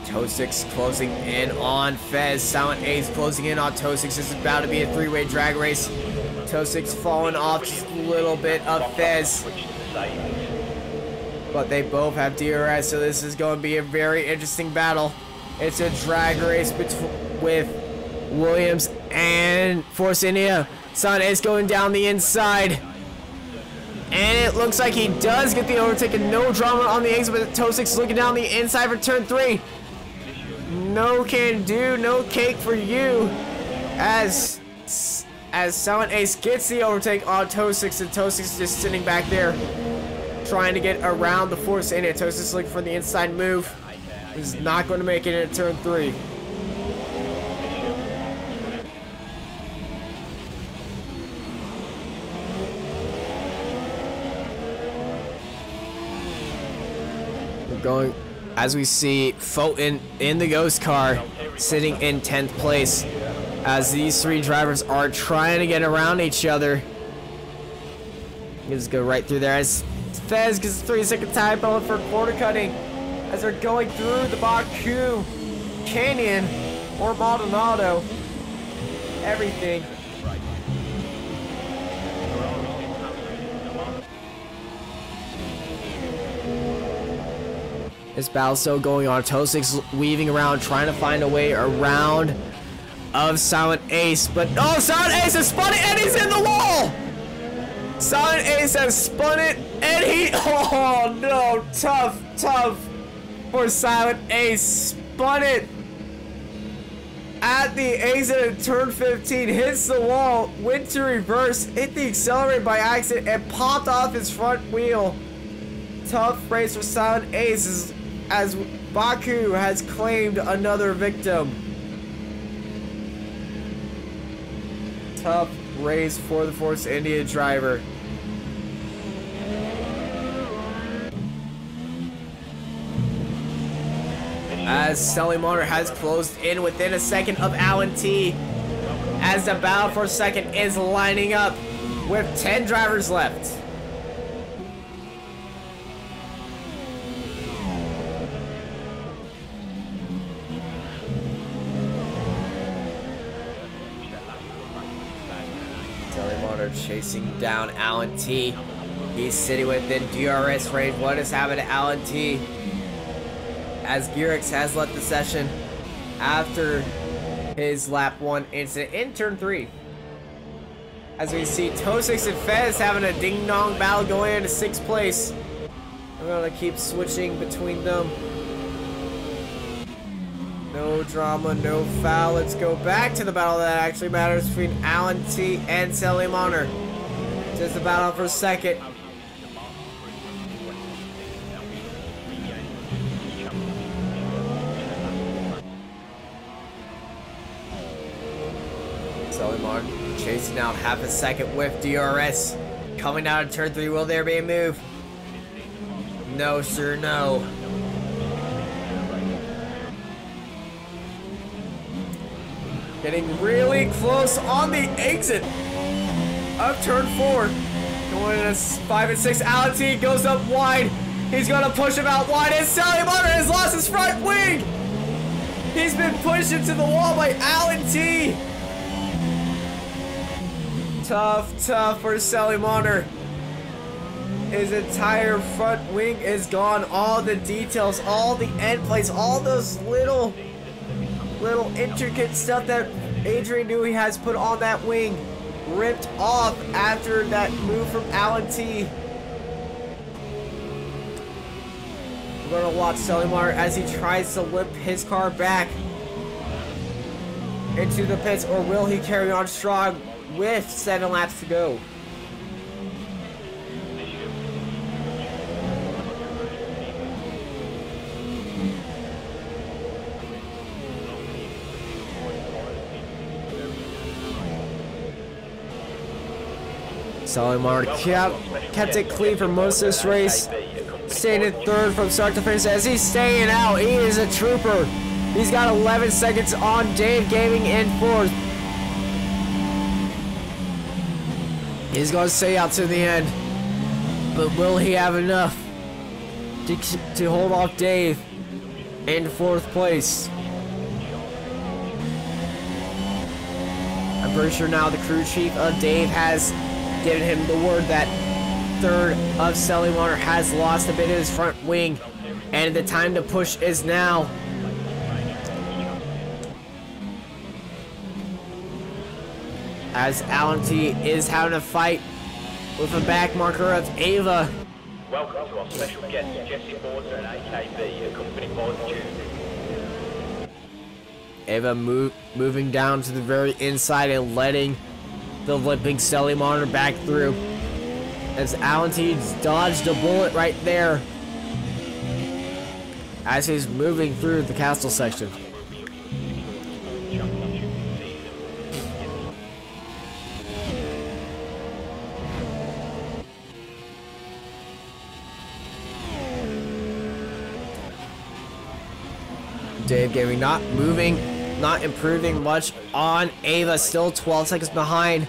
Speaker 1: Tosix closing in on Fez. Silent Ace closing in on Tosix. This is about to be a 3-way drag race. Tosix falling off just a little bit of Fez. But they both have DRS, so this is going to be a very interesting battle. It's a drag race with Williams and Force India. Silent Ace going down the inside. And it looks like he does get the overtake and no drama on the exit, but Tosix looking down the inside for turn 3. No can do, no cake for you. As Silent Ace gets the overtake on Tosix, and Tosix just sitting back there trying to get around the Force India. Tosix looking for the inside move. He's not going to make it into turn 3. We're going, as we see Fulton in the ghost car sitting in 10th place as these 3 drivers are trying to get around each other. Just go right through there as Fez gets a 3-second time penalty for quarter cutting as they're going through the Baku Canyon or Maldonado. Everything. This battle still going on. Tosix weaving around, trying to find a way around of Silent Ace. But, oh, Silent Ace has spun it and he's in the wall! Silent Ace has spun it and he, oh no, tough for Silent Ace. Spun it at the exit of turn 15, hits the wall, went to reverse, hit the accelerator by accident, and popped off his front wheel. Tough race for Silent Ace as Baku has claimed another victim. Tough race for the Force India driver. As Stelly Motor has closed in within a second of Alan T. As the battle for second is lining up with 10 drivers left. Stelly Motor chasing down Alan T. He's sitting within DRS range. What is happening to Alan T? As Gearix has left the session after his lap 1 incident in turn 3. As we see Tosix and Fez having a ding-dong battle going into 6th place. I'm gonna keep switching between them. No drama, no foul. Let's go back to the battle that actually matters between Alan T and Sally Monner. Just the battle for second. Sally Monner chasing out half a second with DRS. Coming out of turn 3, will there be a move? No, sir, no. Getting really close on the exit of turn 4. Going in 5 and 6. Alan T goes up wide. He's gonna push him out wide, and Sally Monner has lost his front wing. He's been pushed into the wall by Alan T. Tough for Sally Monner. His entire front wing is gone. All the details, all the end plates, all those little intricate stuff that Adrian Newey has put on that wing ripped off after that move from Alan T. We're gonna watch Sally Monner as he tries to limp his car back into the pits, or will he carry on strong with 7 laps to go? Sally Monner kept it clean for most of this race. Staying in 3rd from start to finish as he's staying out. He is a trooper. He's got 11 seconds on Dave Gaming in 4th. He's going to stay out to the end. But will he have enough to hold off Dave in 4th place? I'm pretty sure now the crew chief of Dave has given him the word that 3rd of Sally Monner has lost a bit of his front wing, and the time to push is now. As Alan T is having a fight with a back marker of Ava.
Speaker 2: Welcome to our special guest, Jesse Porter and AKB, accompanied by the Duke.
Speaker 1: Ava moving down to the very inside and letting the limping Sally Monner back through. As Alan T dodged a bullet right there as he's moving through the castle section. Dave Gaming not moving, not improving much on Ava, still 12 seconds behind.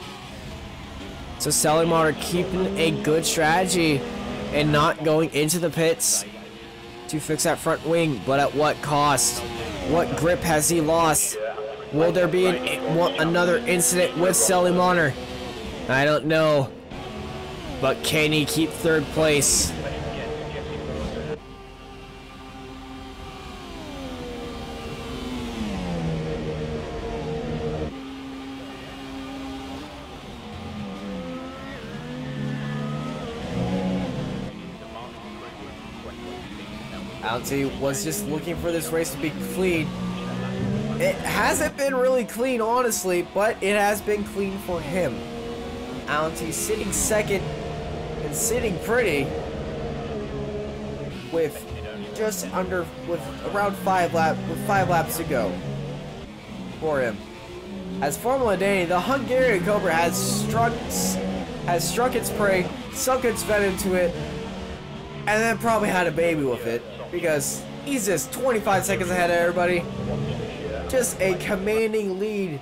Speaker 1: So Sally Monner keeping a good strategy and not going into the pits to fix that front wing, but at what cost? What grip has he lost? Will there be another incident with Sally Monner? I don't know, but can he keep 3rd place? Alan T was just looking for this race to be clean. It hasn't been really clean, honestly, but it has been clean for him. Alan T sitting 2nd and sitting pretty with around 5 laps to go for him. As Formula Danny, the Hungarian Cobra has struck its prey, sunk its venom into it, and then probably had a baby with it, because he's just 25 seconds ahead of everybody. Just a commanding lead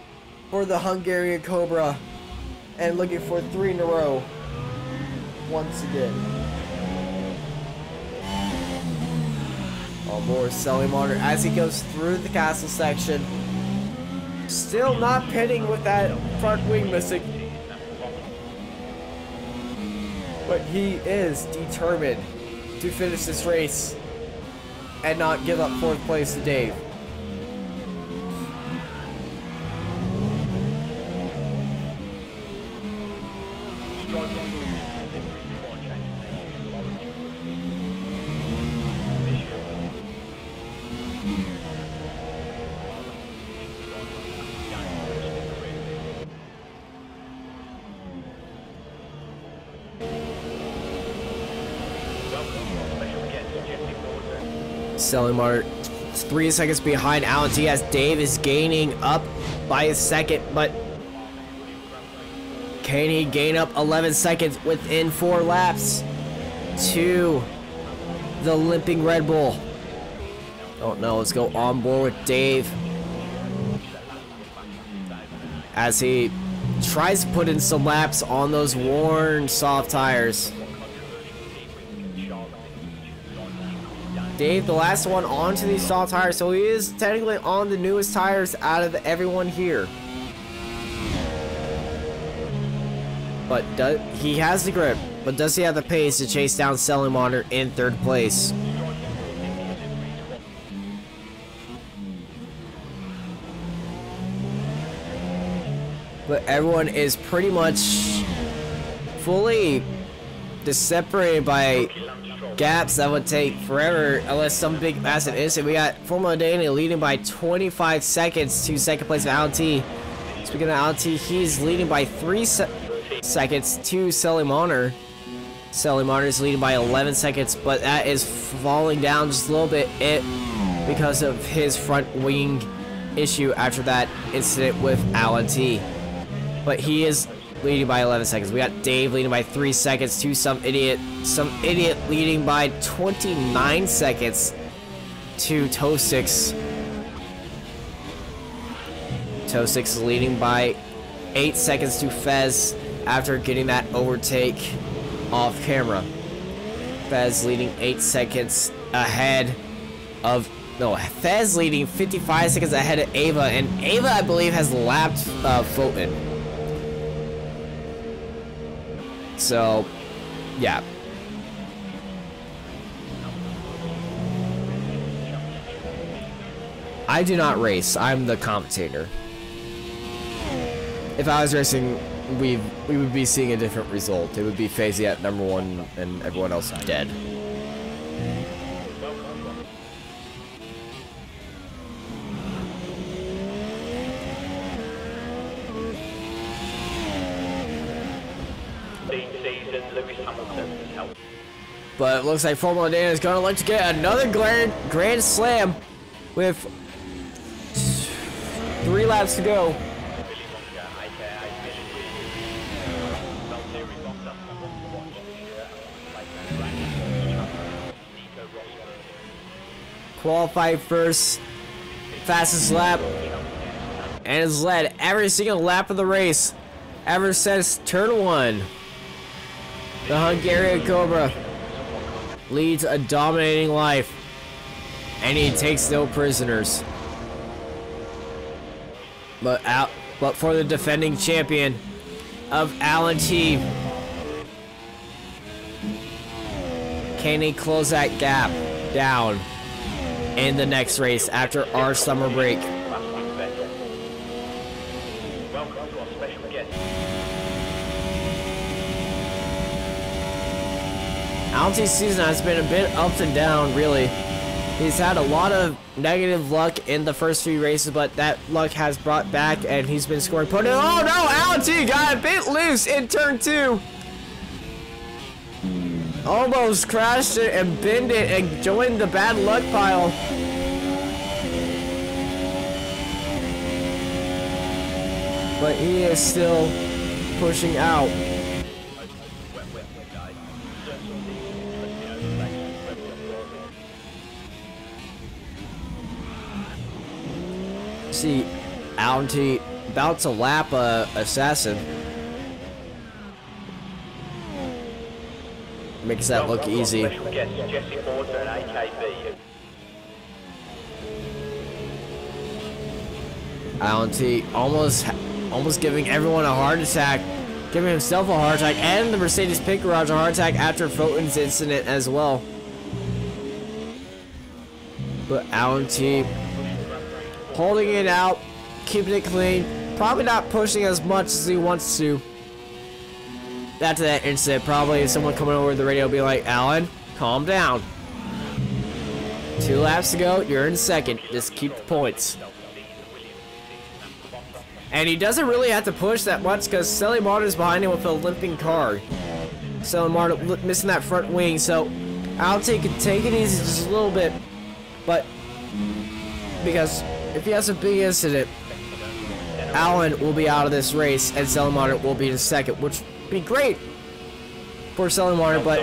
Speaker 1: for the Hungarian Cobra, and looking for 3 in a row once again. On board Sally Monner as he goes through the castle section. Still not pitting with that front wing missing, but he is determined to finish this race and not give up 4th place to Dave. Selimar 3 seconds behind Alan T as Dave is gaining up by a second, but can he gain up 11 seconds within 4 laps to the limping Red Bull? Oh no, let's go on board with Dave as he tries to put in some laps on those worn soft tires. Dave, the last one onto these soft tires, so he is technically on the newest tires out of everyone here. But he has the grip, but does he have the pace to chase down Selimar in 3rd place? But everyone is pretty much fully just separated by gaps that would take forever unless some big massive incident. We got Formula Dana leading by 25 seconds to 2nd place of Alan T. Speaking of Alan T, he's leading by 3 seconds to Selimar. Selimar is leading by 11 seconds, but that is falling down just a little bit because of his front wing issue after that incident with Alan T. But he is leading by 11 seconds. We got Dave leading by 3 seconds to some idiot leading by 29 seconds to Toe6. Toe6 is leading by 8 seconds to Fez after getting that overtake off camera. Fez leading 8 seconds ahead of... No, Fez leading 55 seconds ahead of Ava, and Ava, I believe, has lapped Fulton. So, yeah. I do not race. I'm the commentator. If I was racing, we would be seeing a different result. It would be Fazy at #1 and everyone else dead. But it looks like Formula Dana is going to like to get another grand slam with 3 laps to go. Qualified first, fastest lap, and has led every single lap of the race ever since turn 1. The Hungarian Cobra leads a dominating life, and he takes no prisoners. But for the defending champion of Alan T, can he close that gap down in the next race after our summer break? Alan T's season has been a bit up and down, really. He's had a lot of negative luck in the first few races, but that luck has brought back, and he's been scoring points. Oh no, Alan T got a bit loose in turn 2. Almost crashed it and binned it and joined the bad luck pile. But he is still pushing out. See Alan T about to lap Assassin. Makes that look easy. Alan T almost giving everyone a heart attack, giving himself a heart attack, and the Mercedes pit garage a heart attack after Fulton's incident as well. But Alan T holding it out, keeping it clean, probably not pushing as much as he wants to. After that incident, probably someone coming over the radio will be like, Alan, calm down. 2 laps to go, you're in 2nd. Just keep the points. And he doesn't really have to push that much because Selimar is behind him with a limping car. Selimar missing that front wing, so Alan T can take it easy just a little bit. but because if he has a big incident, Allen will be out of this race and Selimander will be in second, which would be great for Selimander. But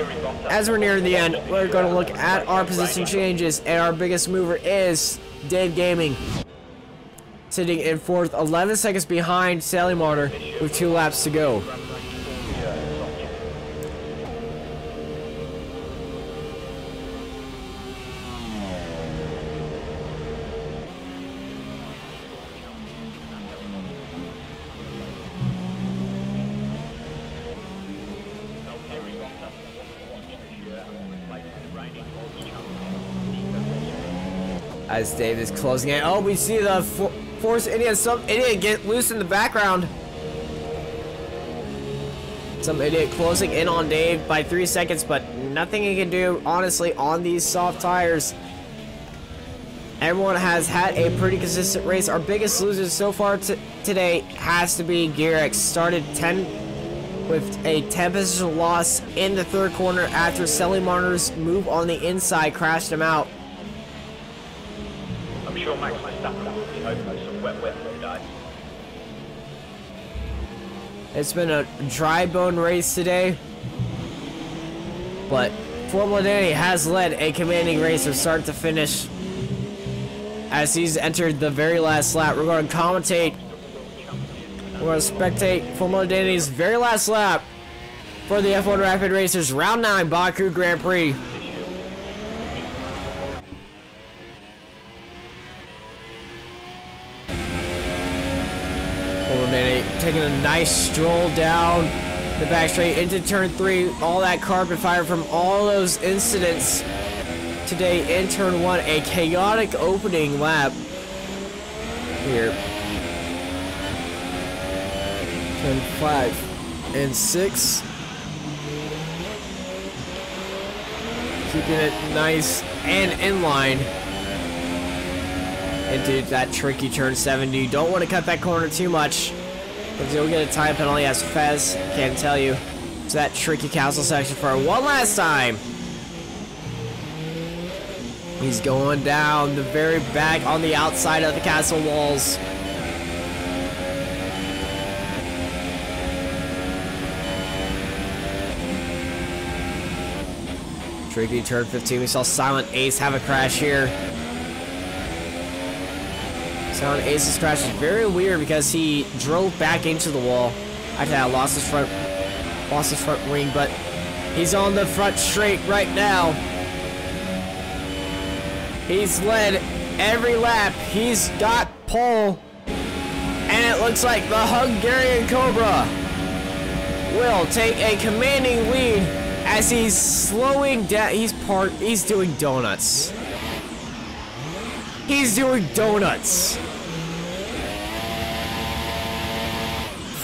Speaker 1: as we're near the end, we're going to look at our position changes, and our biggest mover is Dave Gaming, sitting in fourth, 11 seconds behind Selimander with 2 laps to go. As Dave is closing it. Oh, we see the Force Idiot. Some idiot get loose in the background. Some idiot closing in on Dave by 3 seconds, but nothing he can do, honestly, on these soft tires. Everyone has had a pretty consistent race. Our biggest losers so far today has to be Garrick. Started 10 with a 10 position loss in the third corner after Selimander's move on the inside crashed him out.
Speaker 2: I'm sure Max Verstappen will be hoping for some wet today.
Speaker 1: It's been a dry bone race today, but Formula Danny has led a commanding race from start to finish. As he's entered the very last lap, we're going to commentate. We're going to spectate Formula Danny's very last lap for the F1 Rapid Racers Round 9 Baku Grand Prix. Taking a nice stroll down the back straight into turn 3. All that carpet fire from all those incidents today in turn 1. A chaotic opening lap here. Turn 5 and 6. Keeping it nice and in line into that tricky turn 7. You don't want to cut that corner too much, because you'll get a time penalty, as Fez can tell you. To that tricky castle section for one last time. He's going down the very back on the outside of the castle walls. Tricky turn 15. We saw Silent Ace have a crash here. Silent Ace's crash is very weird because he drove back into the wall. Actually, lost his front wing, but he's on the front straight right now. He's led every lap. He's got pole, and it looks like the Hungarian Cobra will take a commanding lead as he's slowing down. He's doing donuts. He's doing donuts.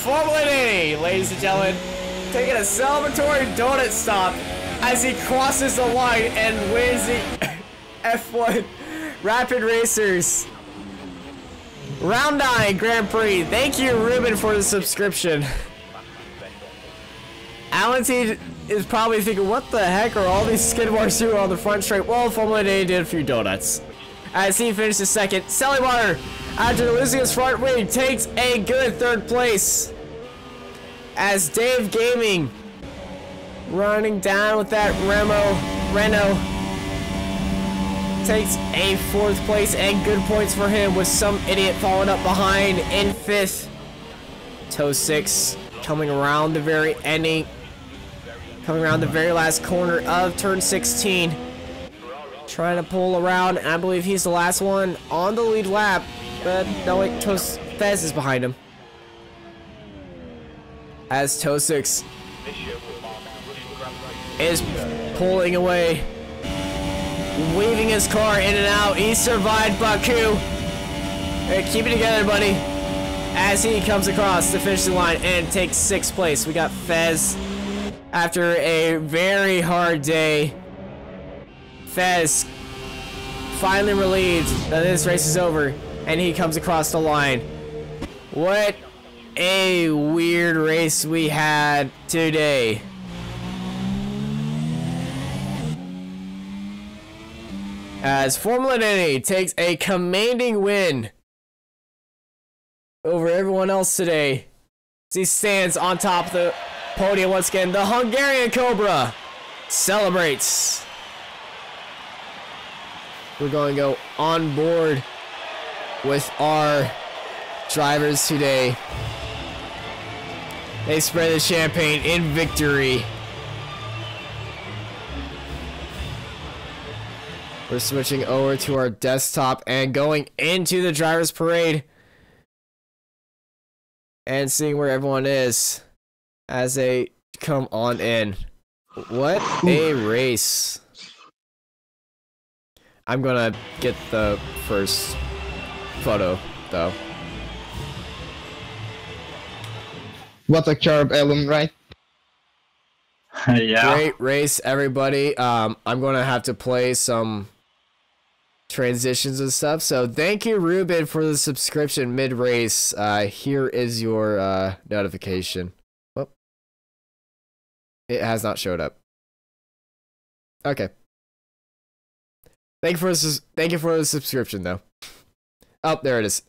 Speaker 1: Formula Danny, ladies and gentlemen, taking a celebratory donut stop as he crosses the line and wins the F1 Rapid Racers Round 9 Grand Prix. Thank you, Ruben, for the subscription. Alan T is probably thinking, what the heck are all these skid marks doing on the front straight? Well, Formula Danny did a few donuts. As he finishes second, Selimander, after losing his front wing, takes a good third place. As Dave Gaming, running down with that Renault, takes a fourth place and good points for him, with some idiot falling up behind in fifth. Toe 6 coming around the very ending, coming around the very last corner of turn 16. Trying to pull around, and I believe he's the last one on the lead lap, but no, wait, Fez is behind him. As Toe 6 is pulling away, weaving his car in and out. He survived Baku. Hey, keep it together, buddy. As he comes across the finishing line and takes 6th place. We got Fez after a very hard day. Fez finally relieved that this race is over, and he comes across the line. What a weird race we had today. as Formula Danny takes a commanding win over everyone else today. As he stands on top of the podium once again, the Hungarian Cobra celebrates. We're going to go on board with our drivers today. They spread the champagne in victory. We're switching over to our desktop and going into the driver's parade and seeing where everyone is as they come on in. What a race. I'm gonna get the first photo though.
Speaker 3: What a curb, Ellen, right?
Speaker 4: Yeah.
Speaker 1: Great race, everybody. I'm gonna have to play some transitions and stuff. So thank you, Ruben, for the subscription mid-race. Here is your notification. Whoop. It has not showed up. Okay. Thank you for the subscription, though. Oh, there it is.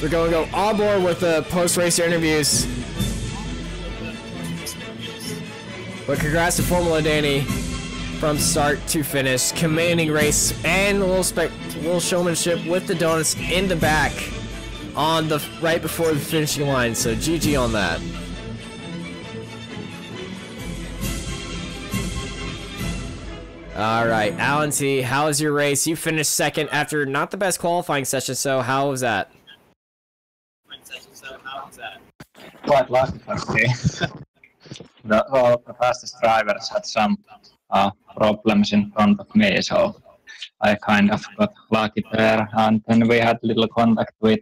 Speaker 1: We're going to go on board with the post-race interviews. But congrats to Formula Danny from start to finish. Commanding race and a little showmanship with the donuts in the back on the right before the finishing line. So GG on that. All right, Alan T, how was your race? You finished second after not the best qualifying session. So how was that?
Speaker 4: Quite lucky for me. All the fastest drivers had some problems in front of me, so I kind of got lucky there. And then we had little contact with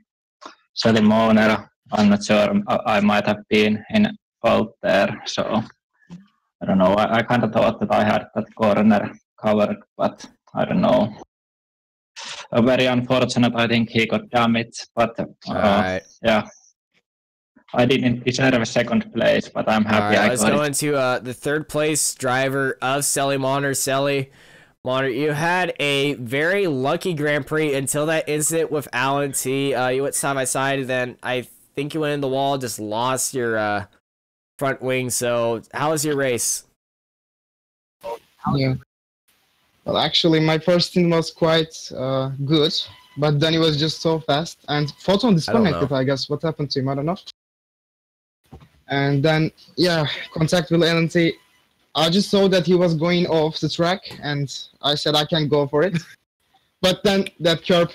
Speaker 4: Selim owner. I'm not sure, I might have been in fault there, so I don't know. I kind of thought that I had that corner covered, but I don't know. Very unfortunate, I think he got damaged, but
Speaker 1: right.
Speaker 4: Yeah. I didn't deserve a second place, but I'm happy I got it.
Speaker 1: Let's go into the third place driver of Selly Monner. Selly Monner, you had a very lucky Grand Prix until that incident with Alan T. You went side by side, and then I think you went in the wall, just lost your front wing. So how was your race?
Speaker 3: Yeah. Well, actually, my first stint was quite good, but then it was just so fast. And Photon disconnected, I guess. What happened to him? I don't know. And then, yeah, contact with LNT. I just saw that he was going off the track, and I said I can go for it. But then that curb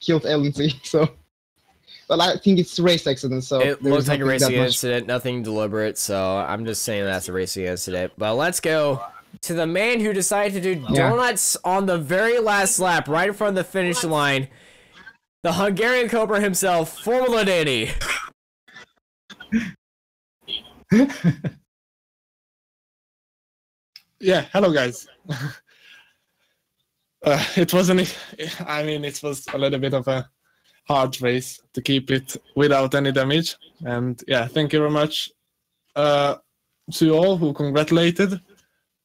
Speaker 3: killed LNT, so... Well, I think it's a race accident, so...
Speaker 1: It looks like a racing incident, nothing deliberate, so I'm just saying that's a racing incident. But let's go to the man who decided to do donuts on the very last lap, right in front of the finish line. The Hungarian Cobra himself, Formula Danny.
Speaker 5: Yeah, hello guys. It wasn't. I mean, it was a little bit of a hard race to keep it without any damage. And yeah, thank you very much to you all who congratulated.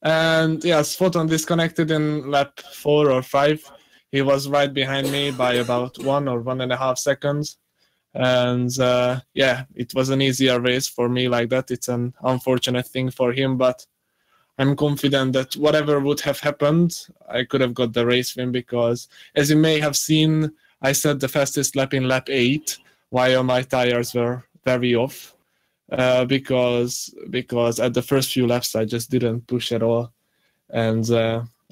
Speaker 5: And yes, Photon disconnected in lap 4 or 5. He was right behind me by about 1 or 1.5 seconds. And yeah, it was an easier race for me like that. It's an unfortunate thing for him, but I'm confident that whatever would have happened, I could have got the race win, because as you may have seen, I set the fastest lap in lap 8 while my tires were very off, because at the first few laps I just didn't push at all, and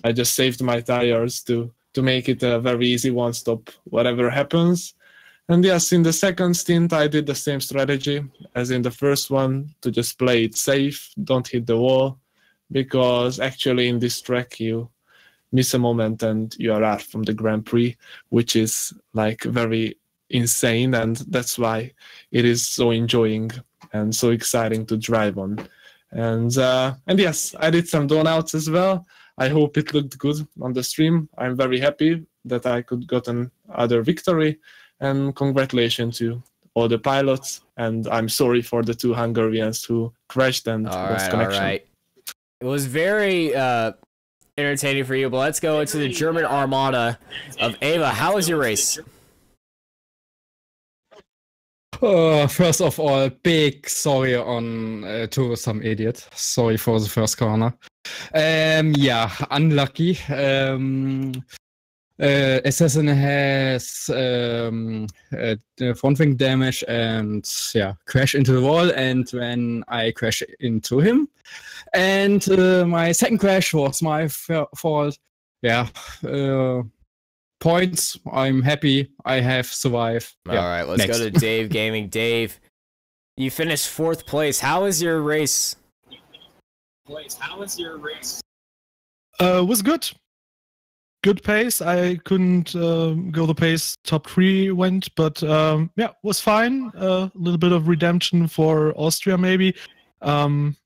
Speaker 5: I just saved my tires to make it a very easy one-stop whatever happens. And yes, in the second stint, I did the same strategy as in the first one, to just play it safe, don't hit the wall, because actually in this track you miss a moment and you are out from the Grand Prix, which is like very insane, and that's why it is so enjoying and so exciting to drive on. And yes, I did some donouts as well. I hope it looked good on the stream. I'm very happy that I could get another victory. And congratulations to all the pilots, and I'm sorry for the 2 Hungarians who crashed and lost connection.
Speaker 1: All right. It was very entertaining for you, but let's go into the German Armada of Ava. How was your race?
Speaker 6: First of all, big sorry on to some idiot. Sorry for the first corner. Yeah, unlucky. Assassin has front wing damage and crash into the wall, and when I crash into him, and my second crash was my fault. Points. I'm happy I have survived.
Speaker 1: All right, let's go to Dave Gaming. Dave, you finished 4th place. How was your race?
Speaker 7: Was good. Good pace. I couldn't go the pace top 3 went, but was fine. A little bit of redemption for Austria, maybe. There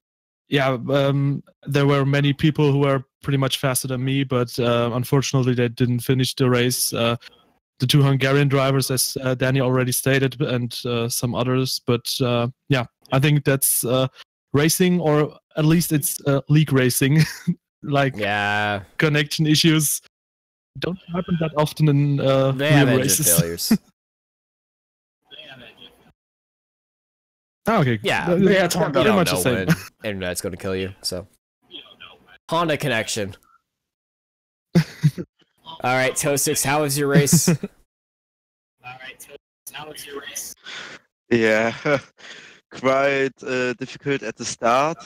Speaker 7: were many people who were pretty much faster than me, but unfortunately they didn't finish the race. The 2 Hungarian drivers, as Danny already stated, and some others. But I think that's racing, or at least it's league racing. Connection issues don't happen that often in real races.
Speaker 1: Failures.
Speaker 7: Okay.
Speaker 1: Yeah,
Speaker 7: it's pretty much the same.
Speaker 1: Internet's going to kill you. So, Honda connection. All right, Toastix, how was your race?
Speaker 8: Yeah, quite difficult at the start.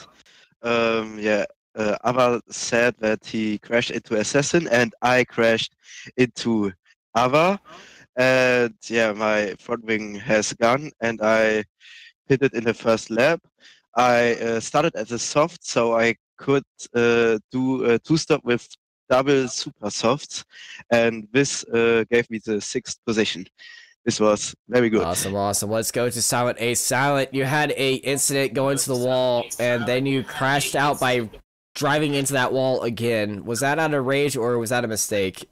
Speaker 8: Ava said that he crashed into Assassin, and I crashed into Ava. And my front wing has gone, and I hit it in the first lap. I started as a soft, so I could do a 2-stop with double super softs, and this gave me the 6th position. This was very good.
Speaker 1: Awesome. Let's go to Silent Ace. Silent, you had a incident go into the wall, and then you crashed out by driving into that wall again. Was that out of rage, or was that a mistake?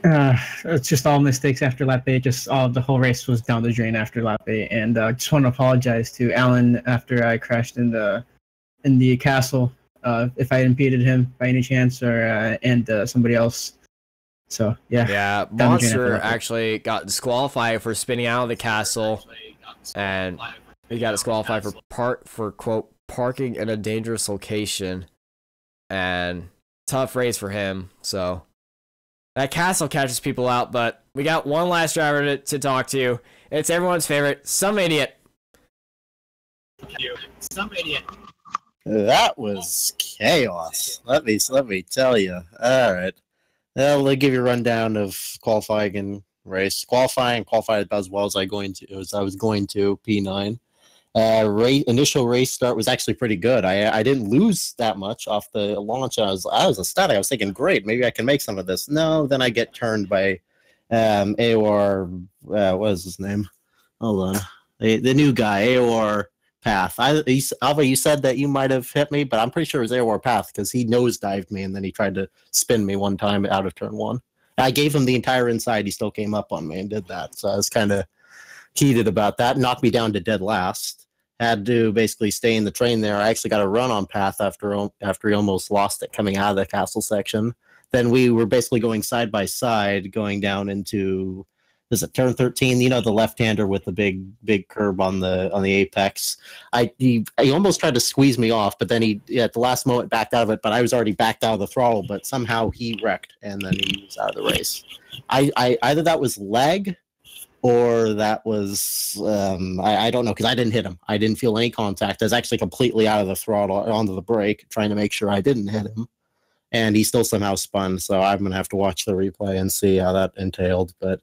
Speaker 9: It's just all mistakes after lap 8. The whole race was down the drain after lap 8, and just want to apologize to Alan after I crashed in the castle. If I impeded him by any chance, or and somebody else. So
Speaker 1: yeah. Monster actually got disqualified for spinning out of the castle, and he got disqualified for quote parking in a dangerous location, and tough race for him. So that castle catches people out, but we got one last driver to talk to. It's everyone's favorite, Some Idiot.
Speaker 10: That was chaos. Let me tell you. All right. Well, let me give you a rundown of qualifying and race. Qualified about as well as I was going to P9. Initial race start was actually pretty good. I didn't lose that much off the launch. I was ecstatic. I was thinking, great, maybe I can make some of this. No, then I get turned by AOR. What is his name? Hold on, the new guy, AOR Path. Alva, you said that you might have hit me, but I'm pretty sure it was AOR Path because he nosedived me and then he tried to spin me one time out of turn 1. I gave him the entire inside. He still came up on me and did that. So I was kind of heated about that. Knocked me down to dead last. Had to basically stay in the train there. I actually got a run on Path after he almost lost it coming out of the castle section. Then we were basically going side by side, going down into turn 13. You know, the left-hander with the big curb on the apex. He almost tried to squeeze me off, but then he at the last moment backed out of it. But I was already backed out of the throttle. But somehow he wrecked, and then he was out of the race. I either that was lag, or that was I don't know, because I didn't hit him. I didn't feel any contact. I was actually completely out of the throttle, onto the brake, trying to make sure I didn't hit him, and he still somehow spun. So I'm gonna have to watch the replay and see how that entailed. But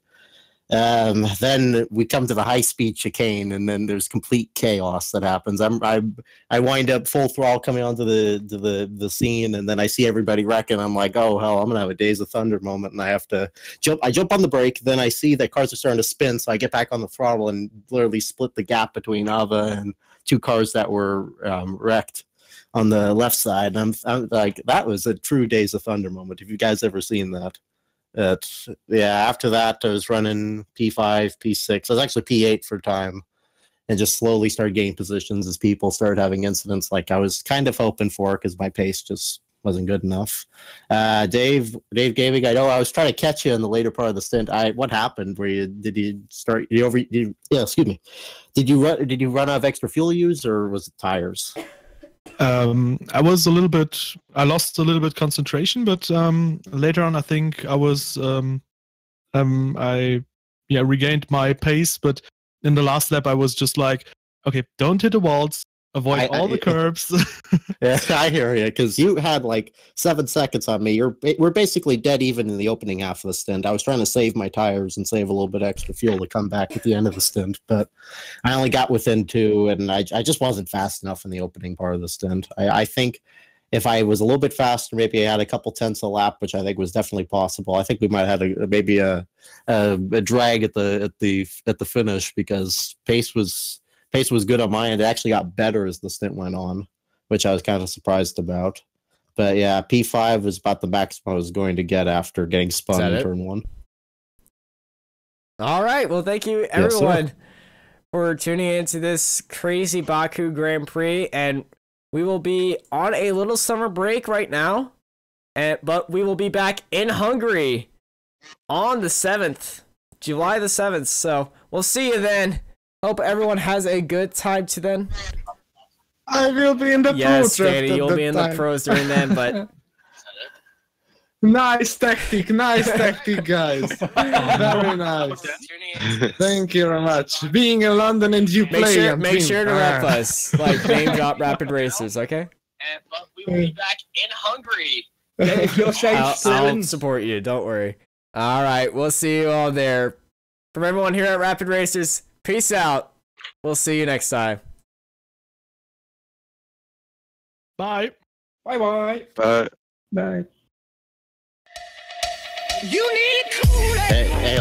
Speaker 10: then we come to the high-speed chicane, and then there's complete chaos that happens. I wind up full throttle coming onto the scene, and then I see everybody wrecking. I'm like, oh hell, I'm gonna have a Days of Thunder moment, and I have to jump. I jump on the brake, then I see that cars are starting to spin, so I get back on the throttle and literally split the gap between Ava and 2 cars that were wrecked on the left side. And I'm like, that was a true Days of Thunder moment. If you guys ever seen that. Yeah, after that, I was running P5, P6. I was actually P8 for time, and just slowly started getting positions as people started having incidents like I was kind of hoping for because my pace just wasn't good enough. Dave Gaming, I know I was trying to catch you in the later part of the stint. What happened? Did you run out of extra fuel use, or was it tires?
Speaker 7: I lost a little bit concentration, but later on I think I was I regained my pace, but in the last lap I was just like, okay, don't hit the walls, avoid all the curbs.
Speaker 10: Yeah, I hear you, because you had like 7 seconds on me. We're basically dead even in the opening half of the stint. I was trying to save my tires and save a little bit extra fuel to come back at the end of the stint, but I only got within 2, and I just wasn't fast enough in the opening part of the stint. I think if I was a little bit faster, maybe I had a couple tenths a lap, which I think was definitely possible. I think we might have had maybe a drag at the finish, because pace was good on my end. It actually got better as the stint went on, which I was kind of surprised about. But yeah, P5 was about the maximum I was going to get after getting spun in turn 1.
Speaker 1: All right. Well, thank you, everyone, for tuning into this crazy Baku Grand Prix. And we will be on a little summer break right now, but we will be back in Hungary on the 7th, July the 7th. So we'll see you then. Hope everyone has a good time to then.
Speaker 5: I will be in the
Speaker 1: yes,
Speaker 5: pro
Speaker 1: Danny, you'll be in the pros during then, but
Speaker 5: nice tactic, guys. Very nice. Thank you very much. Being in London and you play.
Speaker 1: Make sure to rep us, like name drop Rapid Racers, okay?
Speaker 2: But we will be back in Hungary.
Speaker 6: If you're
Speaker 1: I'll support you. Don't worry. All right, we'll see you all there. From everyone here at Rapid Racers, peace out. We'll see you next time.
Speaker 7: Bye.
Speaker 6: Bye-bye.
Speaker 8: Bye.
Speaker 6: Bye.
Speaker 11: You need cool.
Speaker 10: Hey,